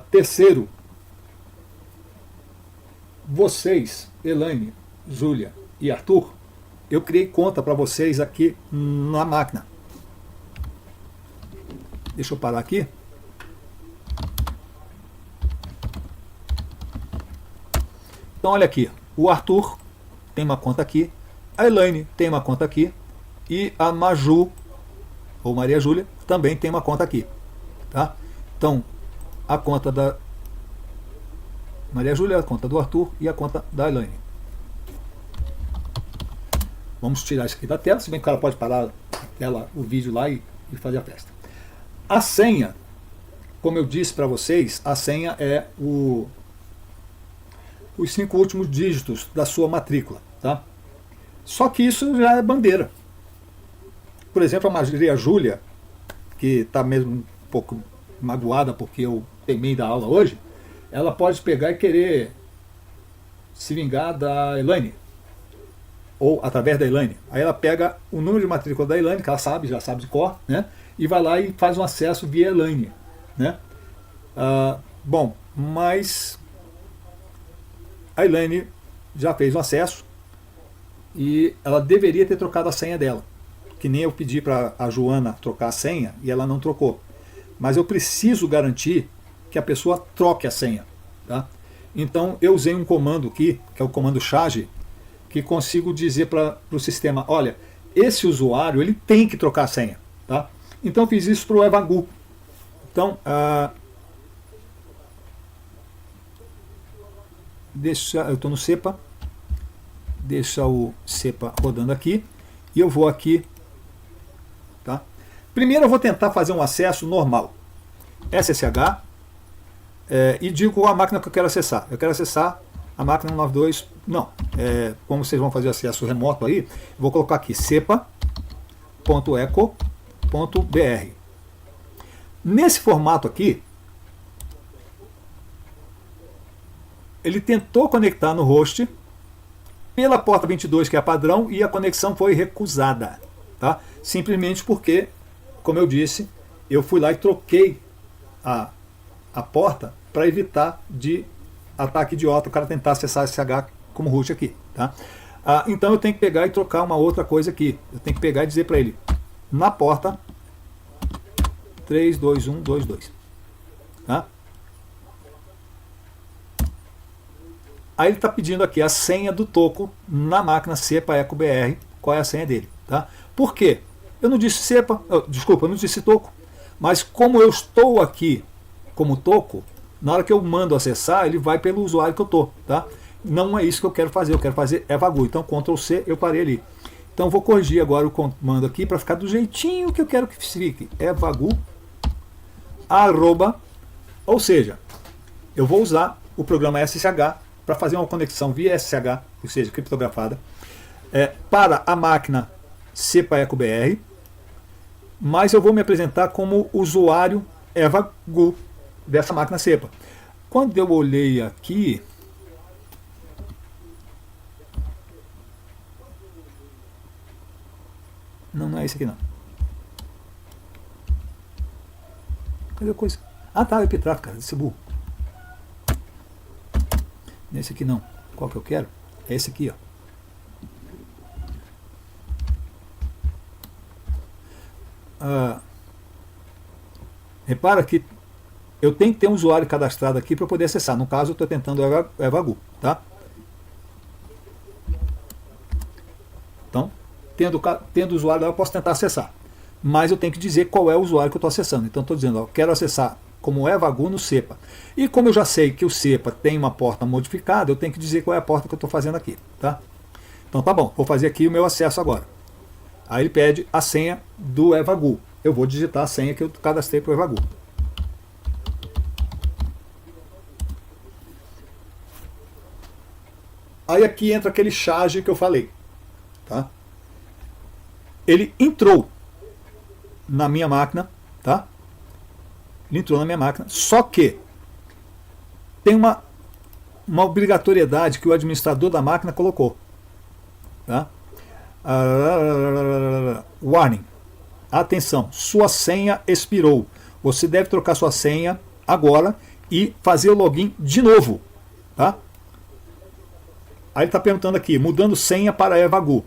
Terceiro, vocês, Elaine, Júlia e Arthur, eu criei conta para vocês aqui na máquina. Deixa eu parar aqui. Então olha aqui, o Arthur tem uma conta aqui, a Elaine tem uma conta aqui e a Maju, ou Maria Júlia, também tem uma conta aqui. Tá? Então, a conta da Maria Júlia, a conta do Arthur e a conta da Elaine. Vamos tirar isso aqui da tela, se bem que o cara pode parar a tela, o vídeo lá e fazer a festa. A senha, como eu disse para vocês, a senha é os 5 últimos dígitos da sua matrícula. Tá? Só que isso já é bandeira. Por exemplo, a Maria Júlia, que está mesmo um pouco magoada porque eu teimei da aula hoje, ela pode pegar e querer se vingar da Elaine, ou através da Elaine. Aí ela pega o número de matrícula da Elaine, que ela já sabe de cor, né? E vai lá e faz um acesso via Elaine. Né? Bom, mas a Elaine já fez um acesso e ela deveria ter trocado a senha dela, que nem eu pedi para a Joana trocar a senha e ela não trocou. Mas eu preciso garantir que a pessoa troque a senha. Tá? Então eu usei um comando aqui, que é o comando charge, que consigo dizer para o sistema, olha, esse usuário ele tem que trocar a senha. Tá? Então eu fiz isso para o evagu. Então, eu estou no CEPA, deixa o CEPA rodando aqui, e eu vou aqui. Tá? Primeiro eu vou tentar fazer um acesso normal, SSH, e digo a máquina que eu quero acessar. Eu quero acessar a máquina 192, não, como vocês vão fazer acesso remoto aí, vou colocar aqui cepa.eco.br. Nesse formato aqui, ele tentou conectar no host, pela porta 22, que é a padrão, e a conexão foi recusada. Tá? Simplesmente porque, como eu disse, eu fui lá e troquei a porta para evitar de ataque idiota, o cara tentar acessar SSH como root aqui. Tá? Então eu tenho que pegar e trocar uma outra coisa aqui. Eu tenho que pegar e dizer para ele, na porta 32122. Tá? Aí ele está pedindo aqui a senha do toco na máquina cepa eco br. Qual é a senha dele? Tá? Por quê? Eu não disse cepa, desculpa, eu não disse toco, mas como eu estou aqui como toco, na hora que eu mando acessar, ele vai pelo usuário que eu estou. Tá? Não é isso que eu quero fazer evagu. Então, Ctrl C, eu parei ali. Então, eu vou corrigir agora o comando aqui para ficar do jeitinho que eu quero que fique. Evagu, arroba, ou seja, eu vou usar o programa SSH para fazer uma conexão via SSH, ou seja, criptografada, para a máquina cepa eco br, mas eu vou me apresentar como usuário evagu dessa máquina cepa. Quando eu olhei aqui, não é esse aqui não. Cadê a coisa? Ah tá, é o Epitrato, cara, esse burro. Nesse aqui não. Qual que eu quero? É esse aqui, ó. Repara que eu tenho que ter um usuário cadastrado aqui para poder acessar. No caso, eu estou tentando o evagu. Tá? Então, tendo o usuário lá, eu posso tentar acessar. Mas eu tenho que dizer qual é o usuário que eu estou acessando. Então, estou dizendo, ó, quero acessar como evagu no cepa. E como eu já sei que o cepa tem uma porta modificada, eu tenho que dizer qual é a porta que eu estou fazendo aqui. Tá? Então tá bom, vou fazer aqui o meu acesso agora. Aí ele pede a senha do evagu. Eu vou digitar a senha que eu cadastrei para o evagu. Aí aqui entra aquele charge que eu falei. Tá? Ele entrou na minha máquina, tá? Ele entrou na minha máquina, só que tem uma obrigatoriedade que o administrador da máquina colocou. Tá? Warning. Atenção, sua senha expirou. Você deve trocar sua senha agora e fazer o login de novo. Tá? Aí ele está perguntando aqui, mudando senha para evagu.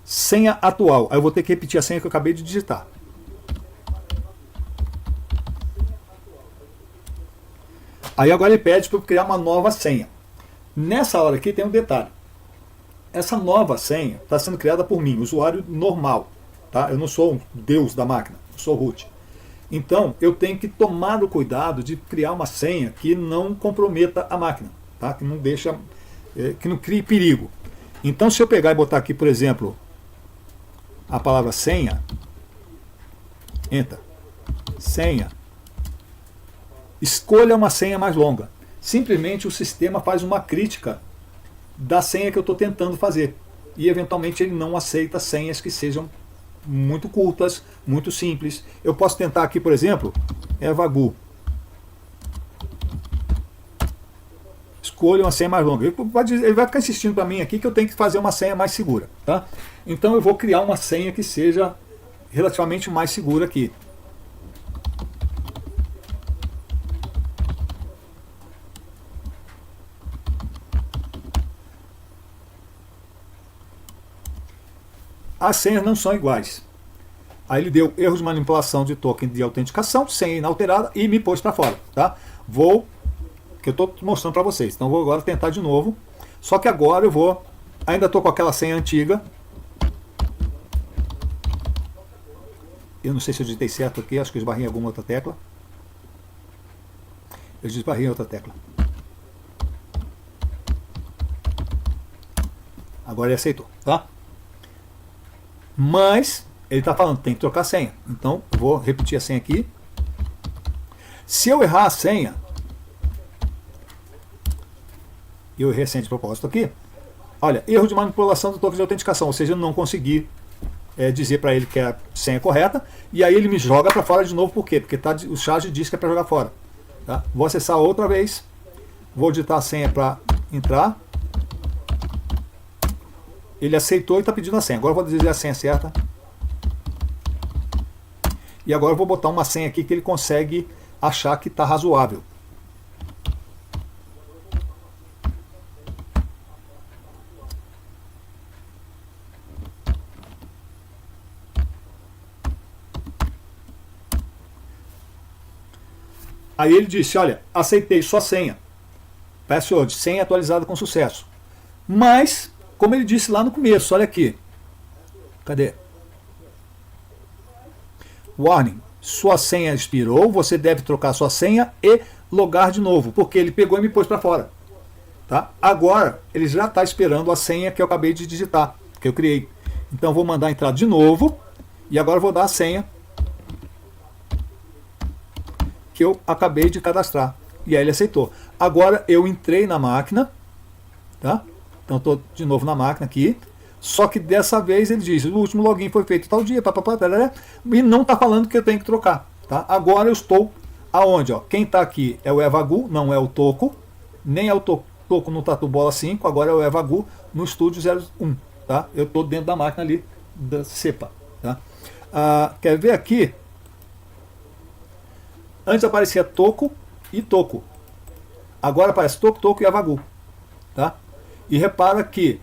Senha atual. Aí eu vou ter que repetir a senha que eu acabei de digitar. Aí agora ele pede para eu criar uma nova senha. Nessa hora aqui tem um detalhe. Essa nova senha está sendo criada por mim, usuário normal. Tá? Eu não sou um deus da máquina, eu sou root. Então eu tenho que tomar o cuidado de criar uma senha que não comprometa a máquina. Tá? Que não deixa, que não crie perigo. Então se eu pegar e botar aqui, por exemplo, a palavra senha, enter, senha, escolha uma senha mais longa. Simplesmente o sistema faz uma crítica da senha que eu estou tentando fazer. E eventualmente ele não aceita senhas que sejam muito curtas, muito simples. Eu posso tentar aqui, por exemplo, evagu. Escolha uma senha mais longa. Ele vai ficar insistindo para mim aqui que eu tenho que fazer uma senha mais segura. Tá? Então eu vou criar uma senha que seja relativamente mais segura aqui. As senhas não são iguais. Aí ele deu erro de manipulação de token de autenticação, senha inalterada e me pôs para fora. Tá? Que eu estou mostrando para vocês. Então vou agora tentar de novo. Só que agora eu vou, ainda estou com aquela senha antiga. Eu não sei se eu digitei certo aqui, acho que eu esbarrei em alguma outra tecla. Eu esbarrei em outra tecla. Agora ele aceitou, tá? Mas ele está falando, tem que trocar a senha. Então eu vou repetir a senha aqui. Se eu errar a senha, eu errei a senha de propósito aqui. Olha, erro de manipulação do token de autenticação, ou seja, eu não consegui dizer para ele que é a senha correta, e aí ele me joga para fora de novo. Por quê? Porque o charge diz que é para jogar fora. Tá? Vou acessar outra vez, vou digitar a senha para entrar. Ele aceitou e está pedindo a senha. Agora eu vou dizer a senha certa. E agora eu vou botar uma senha aqui que ele consegue achar que está razoável. Aí ele disse, olha, aceitei sua senha. Password, senha atualizada com sucesso. Mas, como ele disse lá no começo, olha aqui. Cadê? Warning, sua senha expirou, você deve trocar sua senha e logar de novo, porque ele pegou e me pôs para fora. Tá? Agora, ele já está esperando a senha que eu acabei de digitar, que eu criei. Então, vou mandar entrar de novo, e agora vou dar a senha que eu acabei de cadastrar. E aí ele aceitou. Agora eu entrei na máquina, tá? Então estou de novo na máquina aqui. Só que dessa vez ele diz, o último login foi feito tal dia, e não está falando que eu tenho que trocar. Tá? Agora eu estou aonde? Ó? Quem está aqui é o Evagu, não é o Toco, nem é o Toco no Tatu Bola 5, agora é o Evagu no Estúdio 01. Tá? Eu estou dentro da máquina ali da cepa. Tá? Quer ver aqui? Antes aparecia Toco e Toco. Agora aparece Toco, Toco e Evagu. Tá? E repara que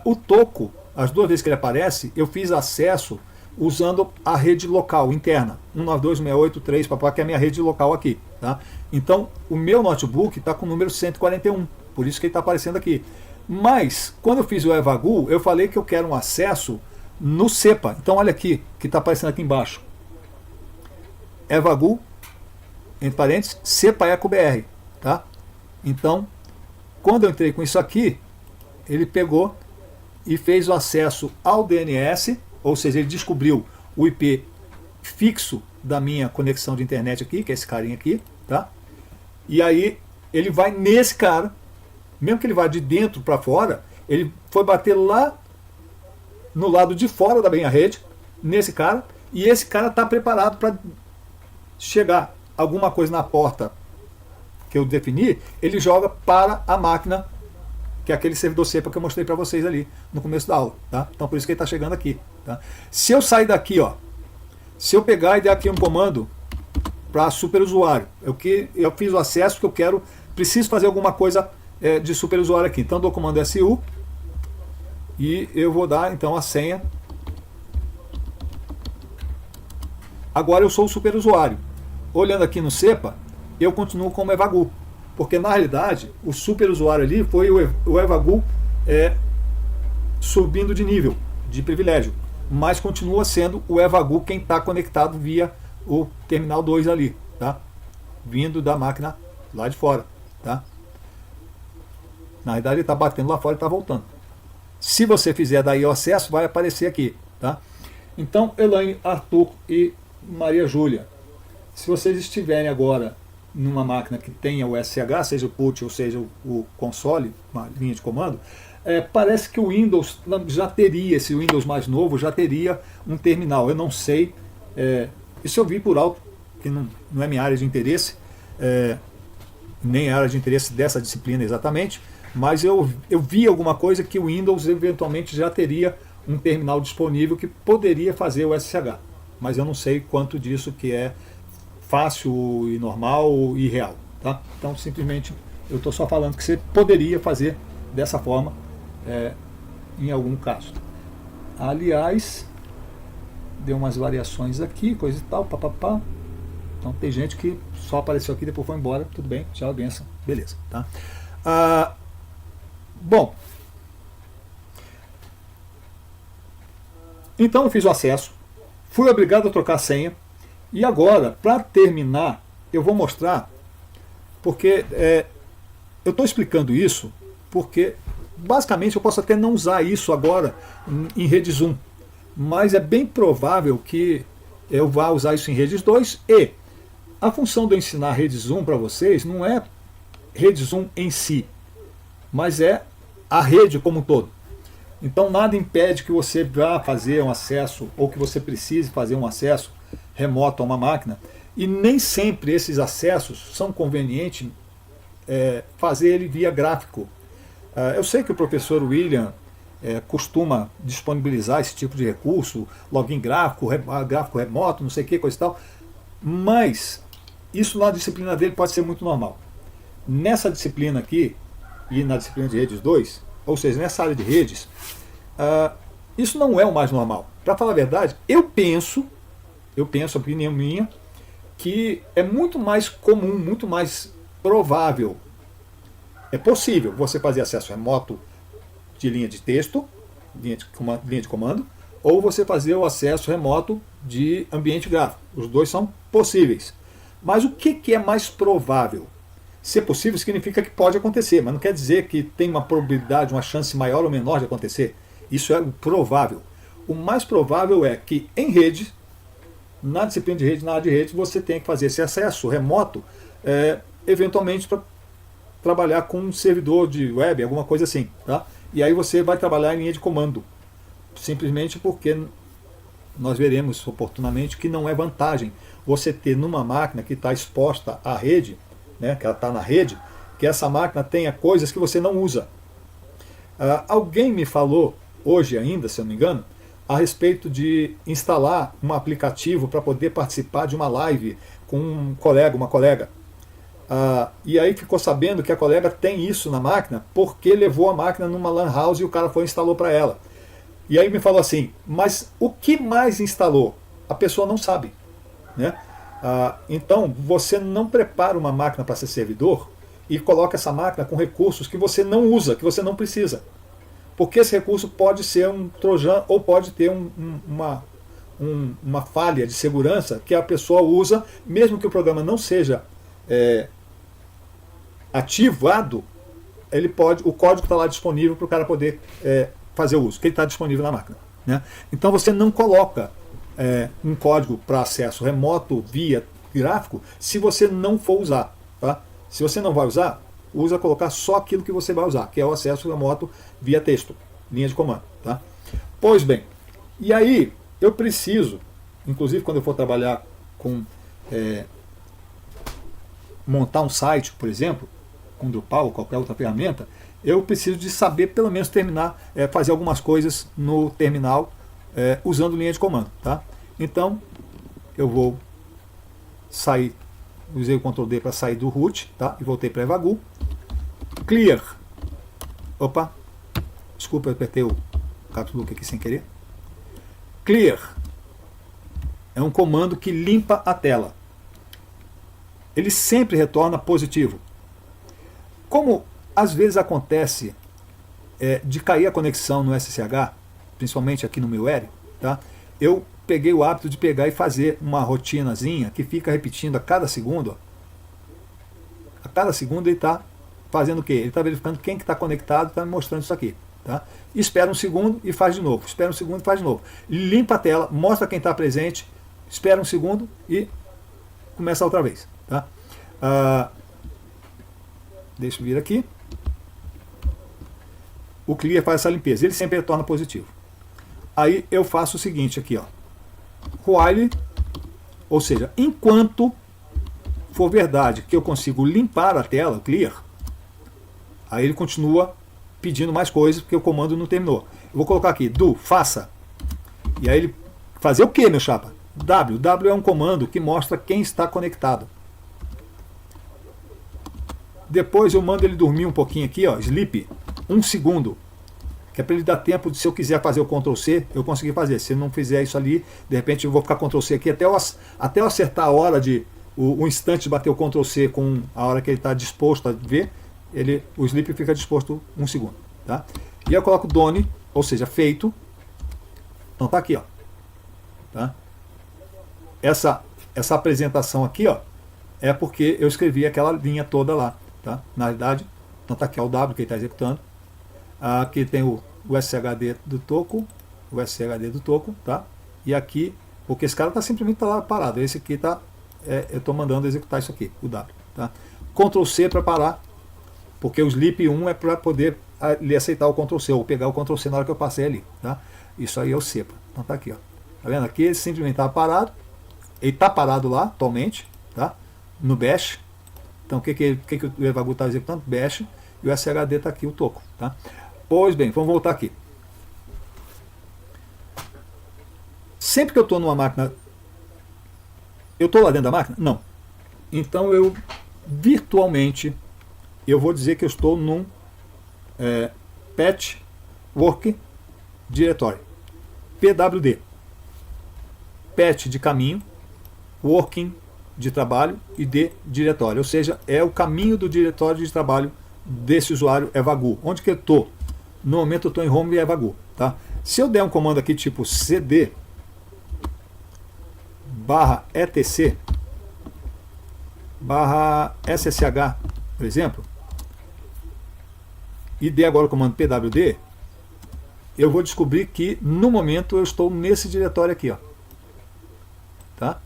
o Toco, as duas vezes que ele aparece, eu fiz acesso usando a rede local interna. 192.168.3, que é a minha rede local aqui. Tá? Então, o meu notebook está com o número 141. Por isso que ele está aparecendo aqui. Mas, quando eu fiz o Evagu, eu falei que eu quero um acesso no CEPA. Então, olha aqui, que está aparecendo aqui embaixo. Evagu, entre parênteses, CEPA Eco BR. Tá? Então, quando eu entrei com isso aqui, ele pegou e fez o acesso ao DNS, ou seja, ele descobriu o IP fixo da minha conexão de internet aqui, que é esse carinha aqui, tá? E aí ele vai nesse cara, mesmo que ele vá de dentro para fora, ele foi bater lá no lado de fora da minha rede, nesse cara, e esse cara está preparado para chegar alguma coisa na porta que eu defini, ele joga para a máquina, que é aquele servidor CEPA que eu mostrei para vocês ali no começo da aula. Tá? Então por isso que ele está chegando aqui. Tá? Se eu sair daqui, ó, se eu pegar e der aqui um comando para superusuário, eu fiz o acesso que eu quero, preciso fazer alguma coisa de superusuário aqui. Então dou o comando SU e eu vou dar então a senha. Agora eu sou o superusuário. Olhando aqui no CEPA, eu continuo como Evagu. Porque na realidade o superusuário ali foi o Evagu subindo de nível, de privilégio. Mas continua sendo o Evagu quem está conectado via o terminal 2 ali, tá? Vindo da máquina lá de fora. Tá? Na realidade ele está batendo lá fora e está voltando. Se você fizer daí o acesso, vai aparecer aqui. Tá? Então, Elaine, Arthur e Maria Júlia, se vocês estiverem agora numa máquina que tenha o SSH, seja o put ou seja o console, uma linha de comando, parece que o Windows já teria, esse Windows mais novo já teria um terminal. Eu não sei, isso eu vi por alto, que não é minha área de interesse, nem a área de interesse dessa disciplina exatamente, mas eu vi alguma coisa que o Windows eventualmente já teria um terminal disponível que poderia fazer o SSH, mas eu não sei quanto disso que é fácil e normal e real. Tá? Então simplesmente eu estou só falando que você poderia fazer dessa forma em algum caso. Aliás, deu umas variações aqui, coisa e tal, papapá. Então tem gente que só apareceu aqui e depois foi embora, tudo bem, tchau, benção, beleza. Tá? Bom, então eu fiz o acesso, fui obrigado a trocar a senha. E agora, para terminar, eu vou mostrar, porque eu estou explicando isso, porque basicamente eu posso até não usar isso agora em rede Zoom, mas é bem provável que eu vá usar isso em redes 2, e a função de eu ensinar rede Zoom para vocês não é rede Zoom em si, mas é a rede como um todo. Então nada impede que você vá fazer um acesso, ou que você precise fazer um acesso remoto a uma máquina, e nem sempre esses acessos são convenientes fazer ele via gráfico. Eu sei que o professor William costuma disponibilizar esse tipo de recurso, login gráfico, gráfico remoto, não sei o que, coisa e tal, mas isso na disciplina dele pode ser muito normal. Nessa disciplina aqui, e na disciplina de redes 2, ou seja, nessa área de redes, isso não é o mais normal. Para falar a verdade, eu penso, a opinião minha, que é muito mais comum, muito mais provável, é possível você fazer acesso remoto de linha de texto, linha de comando, ou você fazer o acesso remoto de ambiente gráfico. Os dois são possíveis. Mas o que é mais provável? Ser possível significa que pode acontecer, mas não quer dizer que tem uma probabilidade, uma chance maior ou menor de acontecer. Isso é o provável. O mais provável é que em rede, na disciplina de rede, na área de rede, você tem que fazer esse acesso remoto, eventualmente para trabalhar com um servidor de web, alguma coisa assim. Tá? E aí você vai trabalhar em linha de comando. Simplesmente porque nós veremos oportunamente que não é vantagem você ter numa máquina que está exposta à rede, né, que ela está na rede, que essa máquina tenha coisas que você não usa. Alguém me falou, hoje ainda, se eu não me engano, a respeito de instalar um aplicativo para poder participar de uma live com um colega, uma colega. E aí ficou sabendo que a colega tem isso na máquina porque levou a máquina numa LAN house e o cara foi e instalou para ela. E aí me falou assim, mas o que mais instalou? A pessoa não sabe. Né? Então você não prepara uma máquina para ser servidor e coloca essa máquina com recursos que você não usa, que você não precisa. Porque esse recurso pode ser um trojan ou pode ter uma falha de segurança que a pessoa usa, mesmo que o programa não seja ativado, o código está lá disponível para o cara poder fazer o uso, que ele está disponível na máquina. Né? Então você não coloca um código para acesso remoto via gráfico se você não for usar. Tá? Se você não vai usar, usa colocar só aquilo que você vai usar, que é o acesso remoto via texto, linha de comando. Tá? Pois bem, e aí eu preciso, inclusive quando eu for trabalhar com montar um site, por exemplo, com Drupal ou qualquer outra ferramenta, eu preciso de saber pelo menos terminar, fazer algumas coisas no terminal usando linha de comando. Tá? Então eu vou sair, usei o Ctrl D para sair do root, tá? E voltei para Evagu. Clear. Opa, desculpa, eu apertei o caps lock aqui sem querer. Clear é um comando que limpa a tela. Ele sempre retorna positivo. Como às vezes acontece de cair a conexão no SSH, principalmente aqui no meu Eri, tá? Eu peguei o hábito de pegar e fazer uma rotinazinha que fica repetindo a cada segundo. A cada segundo ele está fazendo o quê? Ele está verificando quem que está conectado, está me mostrando isso aqui. Tá? Espera um segundo e faz de novo. Espera um segundo e faz de novo. Limpa a tela, mostra quem está presente, espera um segundo e começa outra vez. Tá? Deixa eu vir aqui. O clear faz essa limpeza. Ele sempre retorna positivo. Aí eu faço o seguinte aqui, ó. While, ou seja, enquanto for verdade que eu consigo limpar a tela, o clear, aí ele continua pedindo mais coisas porque o comando não terminou. Eu vou colocar aqui, do, faça. E aí ele fazer o que, meu chapa? W. W é um comando que mostra quem está conectado. Depois eu mando ele dormir um pouquinho aqui, ó, sleep, 1 segundo. Que é para ele dar tempo de, se eu quiser fazer o Ctrl C, eu conseguir fazer. Se eu não fizer isso ali, de repente eu vou ficar Ctrl C aqui até eu acertar a hora de o instante de bater o Ctrl C com a hora que ele está disposto a ver, o sleep fica disposto 1 segundo. Tá? E eu coloco done, ou seja, feito. Então tá aqui, ó. Tá? Essa apresentação aqui, ó, é porque eu escrevi aquela linha toda lá. Tá? Na realidade, então tá aqui ó, o W que ele está executando. Aqui tem o SHD do toco, tá? E aqui, porque esse cara está simplesmente lá parado. Esse aqui tá, eu estou mandando executar isso aqui, o W. Tá? Ctrl C para parar, porque o sleep 1 é para poder ele aceitar o Ctrl C, ou pegar o Ctrl C na hora que eu passei ali. Tá? Isso aí é o cepa. Então tá aqui, ó. Tá vendo? Aqui ele simplesmente está parado. Ele está parado lá atualmente, tá? No bash. Então o que o Evagu está executando? Bash. E o SHD está aqui, o toco. Tá? Pois bem, vamos voltar aqui. Sempre que eu estou numa máquina, eu estou lá dentro da máquina? Não. Então eu virtualmente eu vou dizer que eu estou num Patchwork Directory, PWD. Patch de caminho, working de trabalho e de diretório, ou seja, é o caminho do diretório de trabalho desse usuário Evagu. Onde que eu estou? No momento eu estou em home Evagu. Tá? Se eu der um comando aqui tipo cd /etc /ssh, por exemplo, e der agora o comando pwd, eu vou descobrir que no momento eu estou nesse diretório aqui, ó. Tá?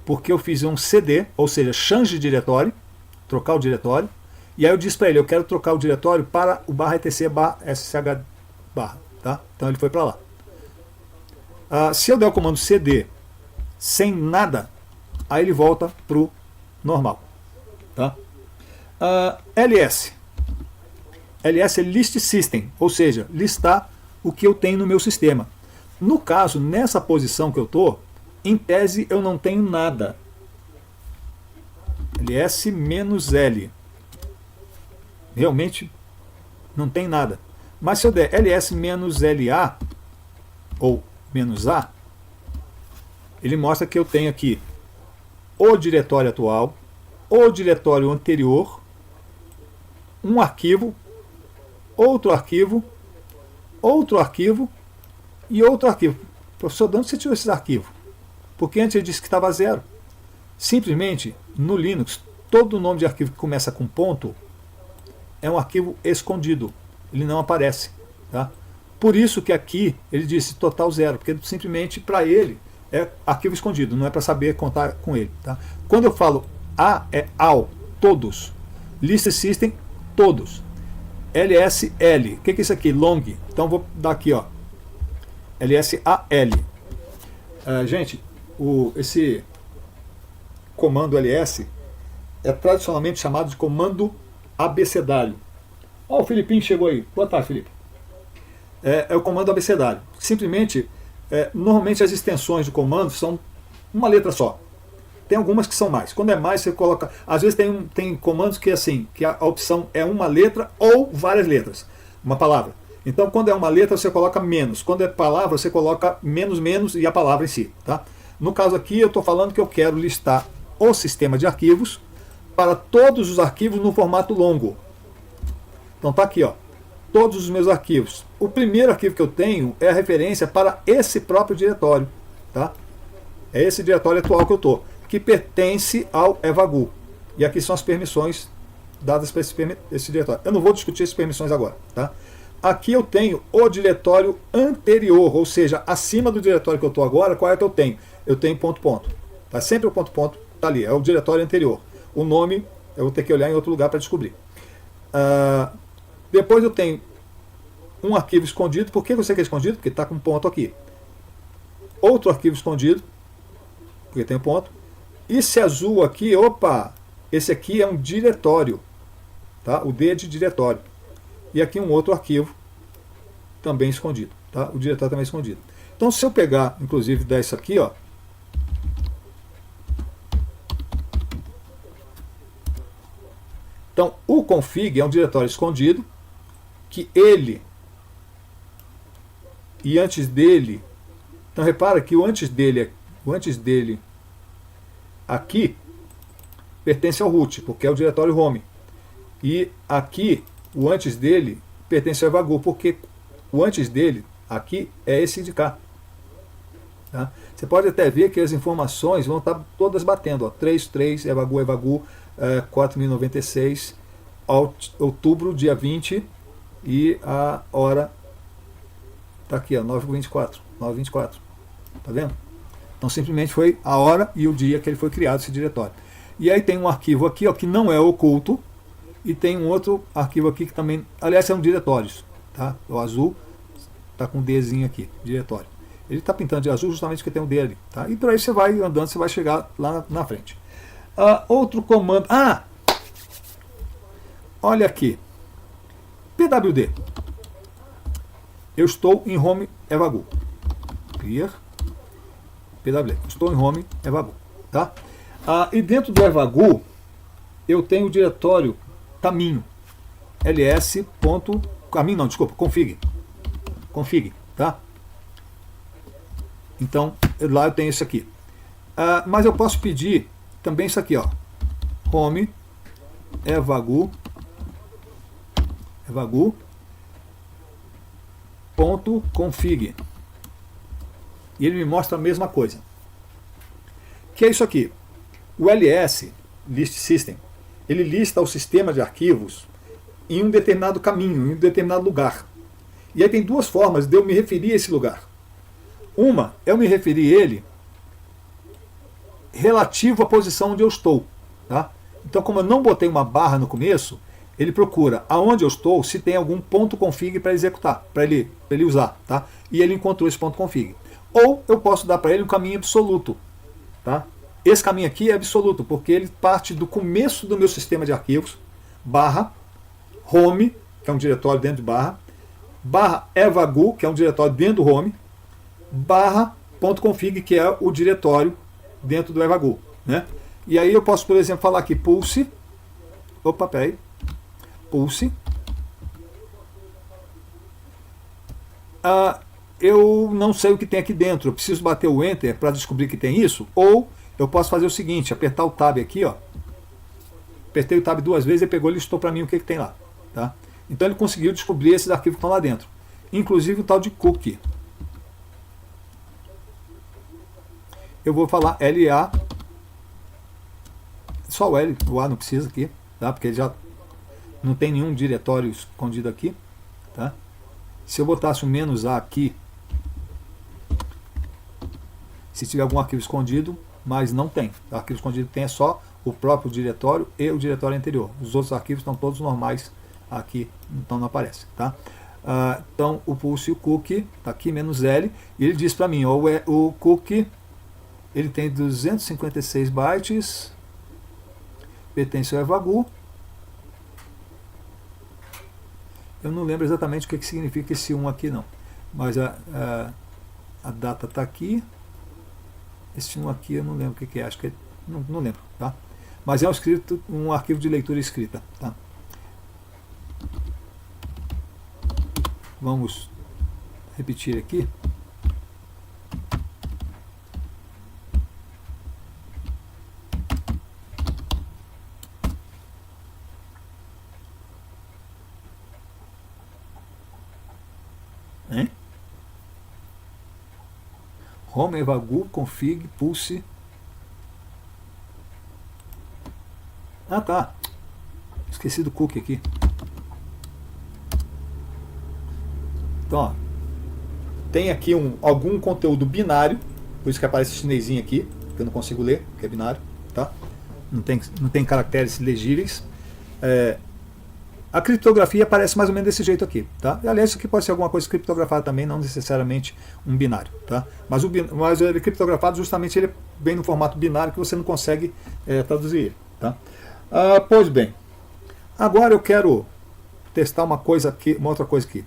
Porque eu fiz um cd, ou seja, change de diretório, trocar o diretório, e aí eu disse para ele, eu quero trocar o diretório para o /etc /ssh tá? Então ele foi para lá. Se eu der o comando cd sem nada, aí ele volta para o normal. Tá? ls é list system, ou seja, listar o que eu tenho no meu sistema. No caso, nessa posição que eu estou, em tese eu não tenho nada. ls-l. Realmente não tem nada. Mas se eu der ls-la ou "-a", ele mostra que eu tenho aqui o diretório atual, o diretório anterior, um arquivo, outro arquivo, outro arquivo e outro arquivo. Professor, de onde você tirou esses arquivos? Porque antes ele disse que estava zero. Simplesmente, no Linux, todo nome de arquivo que começa com ponto é um arquivo escondido. Ele não aparece. Tá? Por isso que aqui ele disse total zero, porque simplesmente para ele é arquivo escondido, não é para saber contar com ele. Tá? Quando eu falo A é all, todos. List system, todos. LSL, o que é isso aqui? Long. Então vou dar aqui, ó. LSAL. Gente, esse comando ls é tradicionalmente chamado de comando abecedário. Ó, o Filipinho chegou aí. Boa tarde, Felipe. É o comando abecedário. Simplesmente, normalmente as extensões de comando são uma letra só. Tem algumas que são mais. Quando é mais, você coloca... Às vezes tem comandos que assim, que a opção é uma letra ou várias letras. Uma palavra. Então, quando é uma letra, você coloca menos. Quando é palavra, você coloca menos, menos e a palavra em si. Tá? No caso aqui, eu estou falando que eu quero listar o sistema de arquivos para todos os arquivos no formato longo. Então tá aqui, ó. Todos os meus arquivos. O primeiro arquivo que eu tenho é a referência para esse próprio diretório. Tá? É esse diretório atual que eu estou, que pertence ao Evagu. E aqui são as permissões dadas para esse diretório. Eu não vou discutir essas permissões agora. Tá? Aqui eu tenho o diretório anterior, ou seja, acima do diretório que eu estou agora, qual é que eu tenho? Eu tenho ponto, ponto. Tá? Sempre o ponto, ponto está ali, é o diretório anterior. O nome eu vou ter que olhar em outro lugar para descobrir. Depois eu tenho um arquivo escondido. Por que você quer escondido? Porque está com ponto aqui. Outro arquivo escondido, porque tem ponto. Esse azul aqui, opa, esse aqui é um diretório. Tá? O D é de diretório. E aqui um outro arquivo também escondido. Tá? O diretório também é escondido. Então se eu pegar, inclusive, desse aqui, ó. Então o config é um diretório escondido, que ele e antes dele. Então repara que o antes dele aqui pertence ao root, porque é o diretório home. E aqui o antes dele pertence ao Evagu, porque o antes dele aqui é esse de cá. Tá? Você pode até ver que as informações vão estar todas batendo. Ó, 33, Evagu, 4096, outubro, dia 20, e a hora está aqui, 9h24. Tá vendo? Então simplesmente foi a hora e o dia que ele foi criado, esse diretório. E aí tem um arquivo aqui, ó, que não é oculto, e tem um outro arquivo aqui que também, aliás, são diretórios. Tá? O azul está com um Dzinho aqui, diretório. Ele está pintando de azul justamente porque tem um D ali. Tá? E por aí você vai andando, você vai chegar lá na frente. Outro comando. Olha aqui. PWD. Eu estou em home Evagu. clear pwd. Estou em home evagu, tá? E dentro do evagu eu tenho o diretório caminho, caminho não, desculpa, config, tá? Então lá eu tenho isso aqui. Mas eu posso pedir também isso aqui, ó, home evagu .config, e ele me mostra a mesma coisa, que é isso aqui. O ls, list system, ele lista o sistema de arquivos em um determinado caminho, em um determinado lugar. E aí tem duas formas de eu me referir a esse lugar. Uma é eu me referir a ele relativo à posição onde eu estou, tá? Então, como eu não botei uma barra no começo, ele procura aonde eu estou, se tem algum ponto config para executar, para ele usar, tá? E ele encontrou esse ponto config. Ou eu posso dar para ele um caminho absoluto, tá? Esse caminho aqui é absoluto, porque ele parte do começo do meu sistema de arquivos, barra home, que é um diretório dentro de barra evagu, que é um diretório dentro do home, barra .config, que é o diretório dentro do evagu, né? E aí eu posso, por exemplo, falar aqui pulse, pulse, eu não sei o que tem aqui dentro, eu preciso bater o enter para descobrir que tem isso, ou eu posso fazer o seguinte, apertar o tab aqui, ó, apertei o tab duas vezes e pegou e listou para mim o que tem lá, tá? Então ele conseguiu descobrir esses arquivos que estão lá dentro, inclusive o tal de cookie. Eu vou falar LA, só o L, o A não precisa aqui, tá? Porque ele já não tem nenhum diretório escondido aqui, tá? Se eu botasse o -A aqui, se tiver algum arquivo escondido, mas não tem. O arquivo escondido tem só o próprio diretório e o diretório anterior. Os outros arquivos estão todos normais aqui, então não aparece, tá? Então o pulse e o cookie, tá aqui, -L, e ele diz para mim, ó, o cookie, ele tem 256 bytes, pertence ao evagu. Eu não lembro exatamente o que significa esse 1 aqui não, mas a data está aqui. Esse 1 aqui eu não lembro o que é, acho que não lembro, tá? Mas é um arquivo de leitura escrita, tá? Vamos repetir aqui. Home evagu config pulse. Tá, esqueci do cookie aqui. Então, ó, tem aqui algum conteúdo binário, por isso que aparece esse chinesinho aqui, que eu não consigo ler, que é binário, tá? Não tem caracteres legíveis. A criptografia aparece mais ou menos desse jeito aqui, tá? E, aliás, isso aqui pode ser alguma coisa criptografada também, não necessariamente um binário, tá? Mas ele criptografado, justamente, ele vem no formato binário que você não consegue traduzir ele, tá? Pois bem, agora eu quero testar uma outra coisa aqui.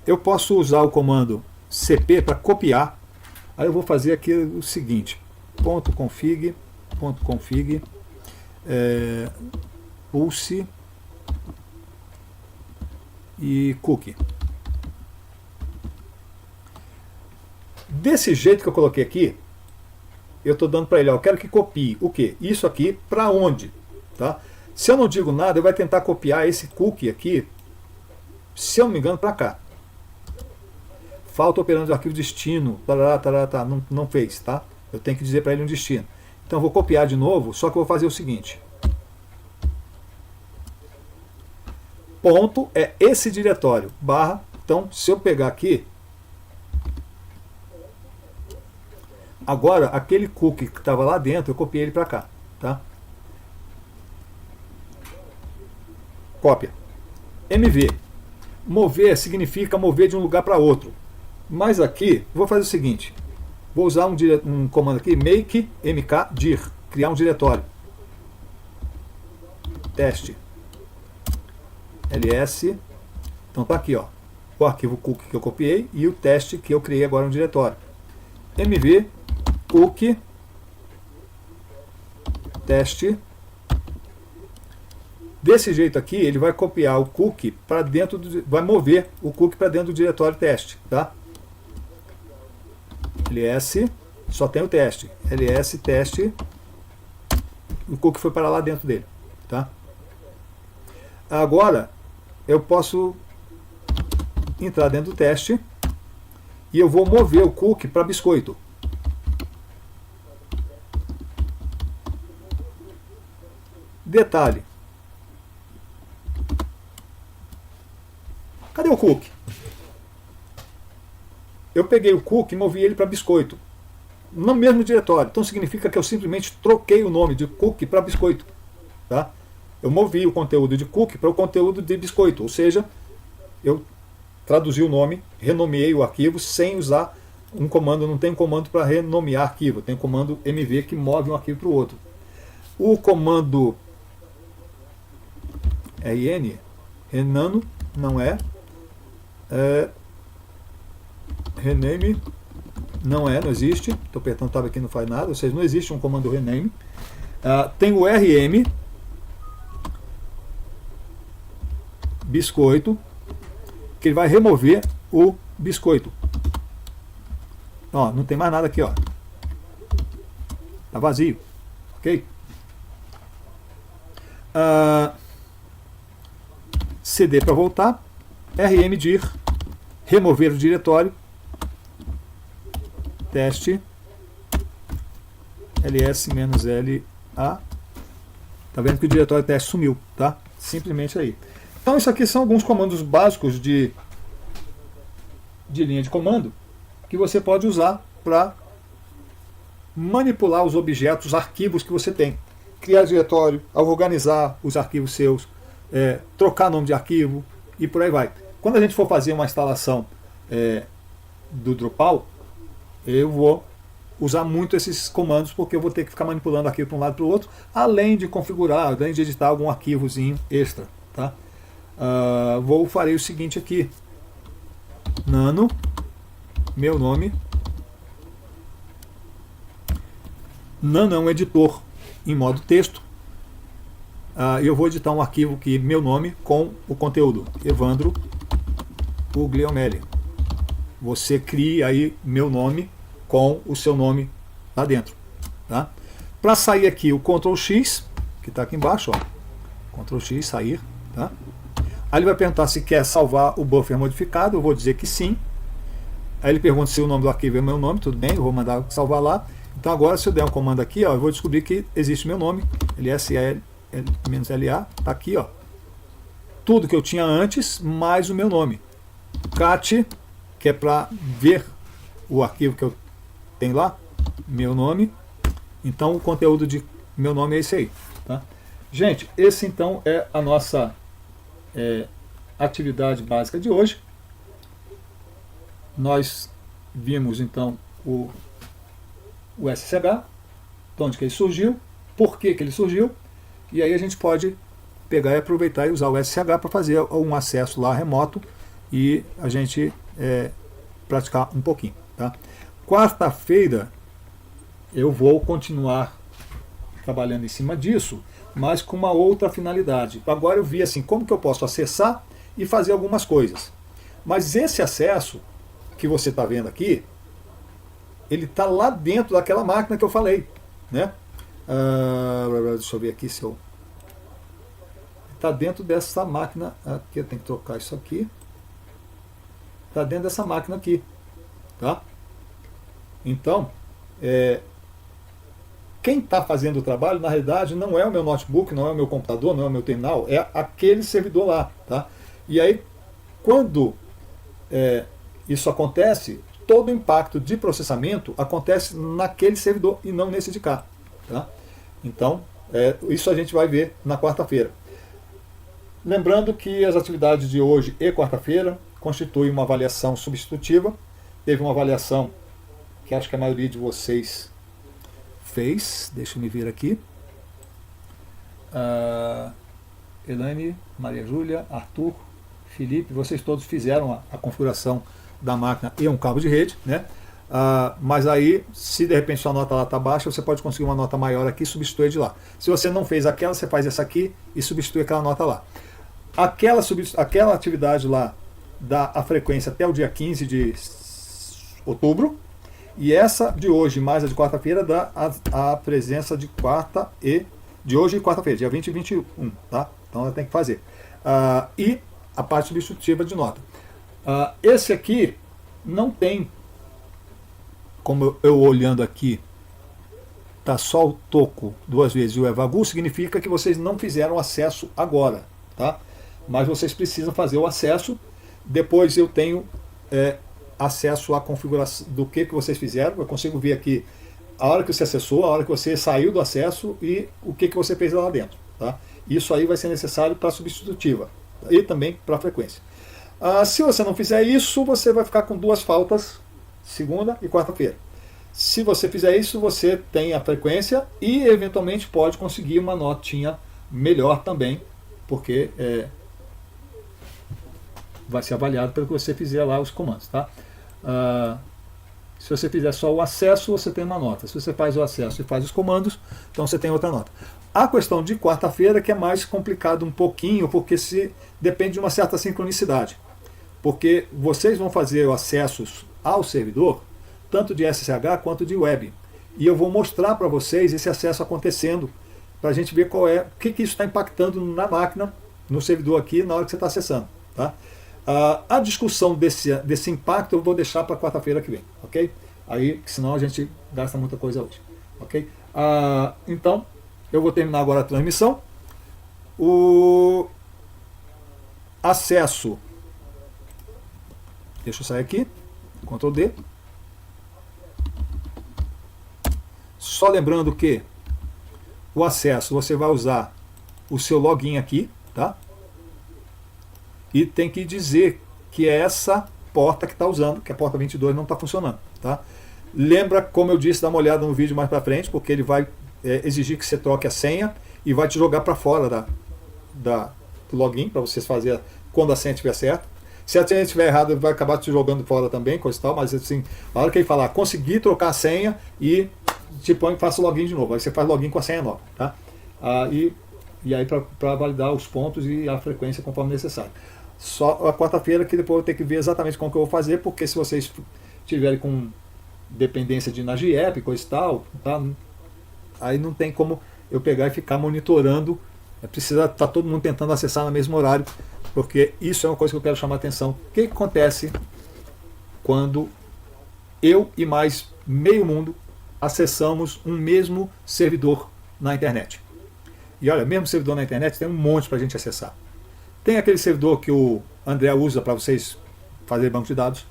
Eu posso usar o comando cp para copiar. Aí eu vou fazer aqui o seguinte: .config pulse e cookie. Desse jeito que eu coloquei aqui, eu estou dando para ele, ó, eu quero que copie o quê? Isso aqui para onde? Tá? Se eu não digo nada, ele vai tentar copiar esse cookie aqui, se eu não me engano, para cá. Falta operando de arquivo destino, não fez, tá? Eu tenho que dizer para ele um destino. Então eu vou copiar de novo, só que eu vou fazer o seguinte. Ponto é esse diretório, barra, então se eu pegar aqui, agora aquele cookie que estava lá dentro, eu copiei ele para cá, tá? Cópia. MV. Mover significa mover de um lugar para outro. Mas aqui, vou fazer o seguinte. Vou usar um comando aqui, make mkdir, criar um diretório. Teste. ls. Então tá aqui, ó. o arquivo cookie que eu copiei e o teste que eu criei agora no diretório. mv cookie teste. Desse jeito aqui, ele vai copiar o cookie para dentro, vai mover o cookie para dentro do diretório teste, tá? ls, só tem o teste, ls teste, o cookie foi para lá dentro dele, tá? Agora, eu posso entrar dentro do teste e eu vou mover o cookie para biscoito. Detalhe. Cadê o cookie? Eu peguei o cookie e movi ele para biscoito. No mesmo diretório. Então significa que eu simplesmente troquei o nome de cookie para biscoito. Tá? Eu movi o conteúdo de cookie para o conteúdo de biscoito. Ou seja, eu traduzi o nome, renomeei o arquivo sem usar um comando. Não tem comando para renomear arquivo. Tem comando mv que move um arquivo para o outro. O comando ren, renano, não é. Rename não existe. Estou apertando tab aqui, não faz nada. Ou seja, não existe um comando rename. Tem o rm biscoito, que ele vai remover o biscoito. Ó, não tem mais nada aqui, ó. Tá vazio, ok? cd para voltar, rm dir, remover o diretório, teste, ls-la, tá vendo que o diretório teste sumiu, tá? Simplesmente aí. Então isso aqui são alguns comandos básicos de linha de comando que você pode usar para manipular os objetos, os arquivos que você tem. Criar diretório, organizar os arquivos seus, trocar nome de arquivo e por aí vai. Quando a gente for fazer uma instalação do Drupal, eu vou usar muito esses comandos porque eu vou ter que ficar manipulando arquivo para um lado e para o outro, além de configurar, além de editar algum arquivozinho extra. Tá? Farei o seguinte aqui: nano, meu nome. Nano é um editor em modo texto. Eu vou editar um arquivo aqui, meu nome, com o conteúdo Evandro Guglielmelli. Você cria aí meu nome com o seu nome lá dentro. Tá? Para sair aqui, o Ctrl X, que está aqui embaixo, ó. Ctrl X, sair. Tá? Aí ele vai perguntar se quer salvar o buffer modificado, eu vou dizer que sim. Aí ele pergunta se o nome do arquivo é meu nome, tudo bem, eu vou mandar salvar lá. Então agora se eu der um comando aqui, ó, eu vou descobrir que existe meu nome, -la, tá aqui, ó. Tudo que eu tinha antes, mais o meu nome. Cat, que é para ver o arquivo que eu tenho lá, meu nome. Então o conteúdo de meu nome é esse aí. Tá? Gente, esse então é a nossa atividade básica de hoje. Nós vimos então o SSH, de onde que ele surgiu, por que ele surgiu, e aí a gente pode pegar e aproveitar e usar o SSH para fazer um acesso lá remoto e a gente praticar um pouquinho. Tá? Quarta-feira eu vou continuar trabalhando em cima disso, mas com uma outra finalidade. Agora eu vi assim, como que eu posso acessar e fazer algumas coisas. Mas esse acesso que você está vendo aqui, ele está lá dentro daquela máquina que eu falei. Né? Deixa eu ver aqui se eu... Está dentro dessa máquina aqui, eu tenho que trocar isso aqui. Está dentro dessa máquina aqui. Tá? Então, quem está fazendo o trabalho, na realidade, não é o meu notebook, não é o meu computador, não é o meu terminal, é aquele servidor lá. Tá? E aí, quando isso acontece, todo o impacto de processamento acontece naquele servidor e não nesse de cá. Tá? Então, isso a gente vai ver na quarta-feira. Lembrando que as atividades de hoje e quarta-feira constituem uma avaliação substitutiva. Teve uma avaliação que acho que a maioria de vocês fez. Deixa eu me ver aqui. Elaine, Maria Júlia, Arthur, Felipe, vocês todos fizeram a configuração da máquina e um cabo de rede, né? Mas aí, se de repente sua nota lá está baixa, você pode conseguir uma nota maior aqui e substituir de lá. Se você não fez aquela, você faz essa aqui e substitui aquela nota lá. Aquela atividade lá dá a frequência até o dia 15 de outubro, e essa de hoje mais a de quarta-feira dá a presença de quarta e de hoje e quarta-feira, dia 20 e 21, tá? Então ela tem que fazer. E a parte substitutiva de nota. Esse aqui não tem, como eu olhando aqui, tá só o toco duas vezes e o Evagu, significa que vocês não fizeram acesso agora, tá? Mas vocês precisam fazer o acesso. Depois eu tenho acesso à configuração do que vocês fizeram. Eu consigo ver aqui a hora que você acessou, a hora que você saiu do acesso e o que você fez lá dentro, tá? Isso aí vai ser necessário para a substitutiva e também para a frequência. Se você não fizer isso, você vai ficar com duas faltas, segunda e quarta-feira. Se você fizer isso, você tem a frequência e eventualmente pode conseguir uma notinha melhor também, porque vai ser avaliado pelo que você fizer lá os comandos, tá? Se você fizer só o acesso, você tem uma nota. Se você faz o acesso e faz os comandos, então você tem outra nota. A questão de quarta-feira que é mais complicado um pouquinho, porque depende de uma certa sincronicidade. Porque vocês vão fazer acessos ao servidor, tanto de SSH quanto de web. E eu vou mostrar para vocês esse acesso acontecendo, para a gente ver o que isso está impactando na máquina, no servidor aqui, na hora que você está acessando, tá? A discussão desse impacto eu vou deixar para quarta-feira que vem, ok? Aí, senão a gente gasta muita coisa hoje, ok? Então, eu vou terminar agora a transmissão. O acesso, deixa eu sair aqui, Ctrl D. Só lembrando que o acesso você vai usar o seu login aqui, tá? E tem que dizer que é essa porta que está usando, que a porta 22 não está funcionando, tá? Lembra, como eu disse, dá uma olhada no vídeo mais para frente, porque ele vai exigir que você troque a senha e vai te jogar para fora do login, para vocês fazerem quando a senha estiver certa. Se a senha estiver errada, ele vai acabar te jogando fora também, coisa e tal, mas assim, na hora que ele falar, consegui trocar a senha e te põe e faça o login de novo. Aí você faz login com a senha nova, tá? E aí para validar os pontos e a frequência conforme necessário. Só a quarta-feira que depois eu tenho que ver exatamente como que eu vou fazer, porque se vocês tiverem com dependência de Nagiep, coisa e tal, tá? Aí não tem como eu pegar e ficar monitorando. Precisa estar todo mundo tentando acessar no mesmo horário, porque isso é uma coisa que eu quero chamar a atenção. O que acontece quando eu e mais meio mundo acessamos um mesmo servidor na internet? E olha, mesmo servidor na internet tem um monte para a gente acessar. Tem aquele servidor que o André usa para vocês fazerem banco de dados.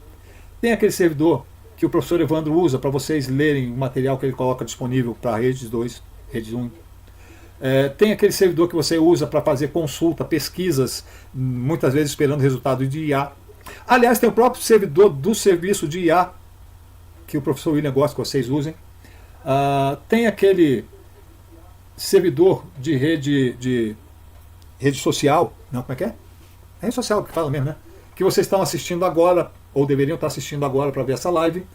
Tem aquele servidor que o professor Evandro usa para vocês lerem o material que ele coloca disponível para redes 2, redes 1. Tem aquele servidor que você usa para fazer consulta, pesquisas, muitas vezes esperando resultado de IA. Aliás, tem o próprio servidor do serviço de IA, que o professor William gosta que vocês usem. Tem aquele servidor de rede social, não, como é que é? É rede social que fala mesmo, né? Que vocês estão assistindo agora, ou deveriam estar assistindo agora para ver essa live.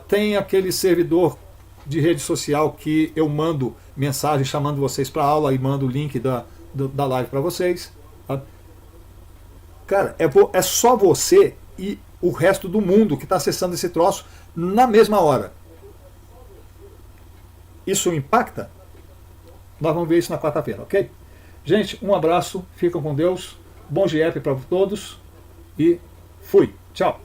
Tem aquele servidor de rede social que eu mando mensagem chamando vocês para aula e mando o link da live para vocês. Tá? Cara, é só você e o resto do mundo que está acessando esse troço na mesma hora. Isso impacta? Nós vamos ver isso na quarta-feira, ok? Gente, um abraço, ficam com Deus, bom GF para todos e fui, tchau!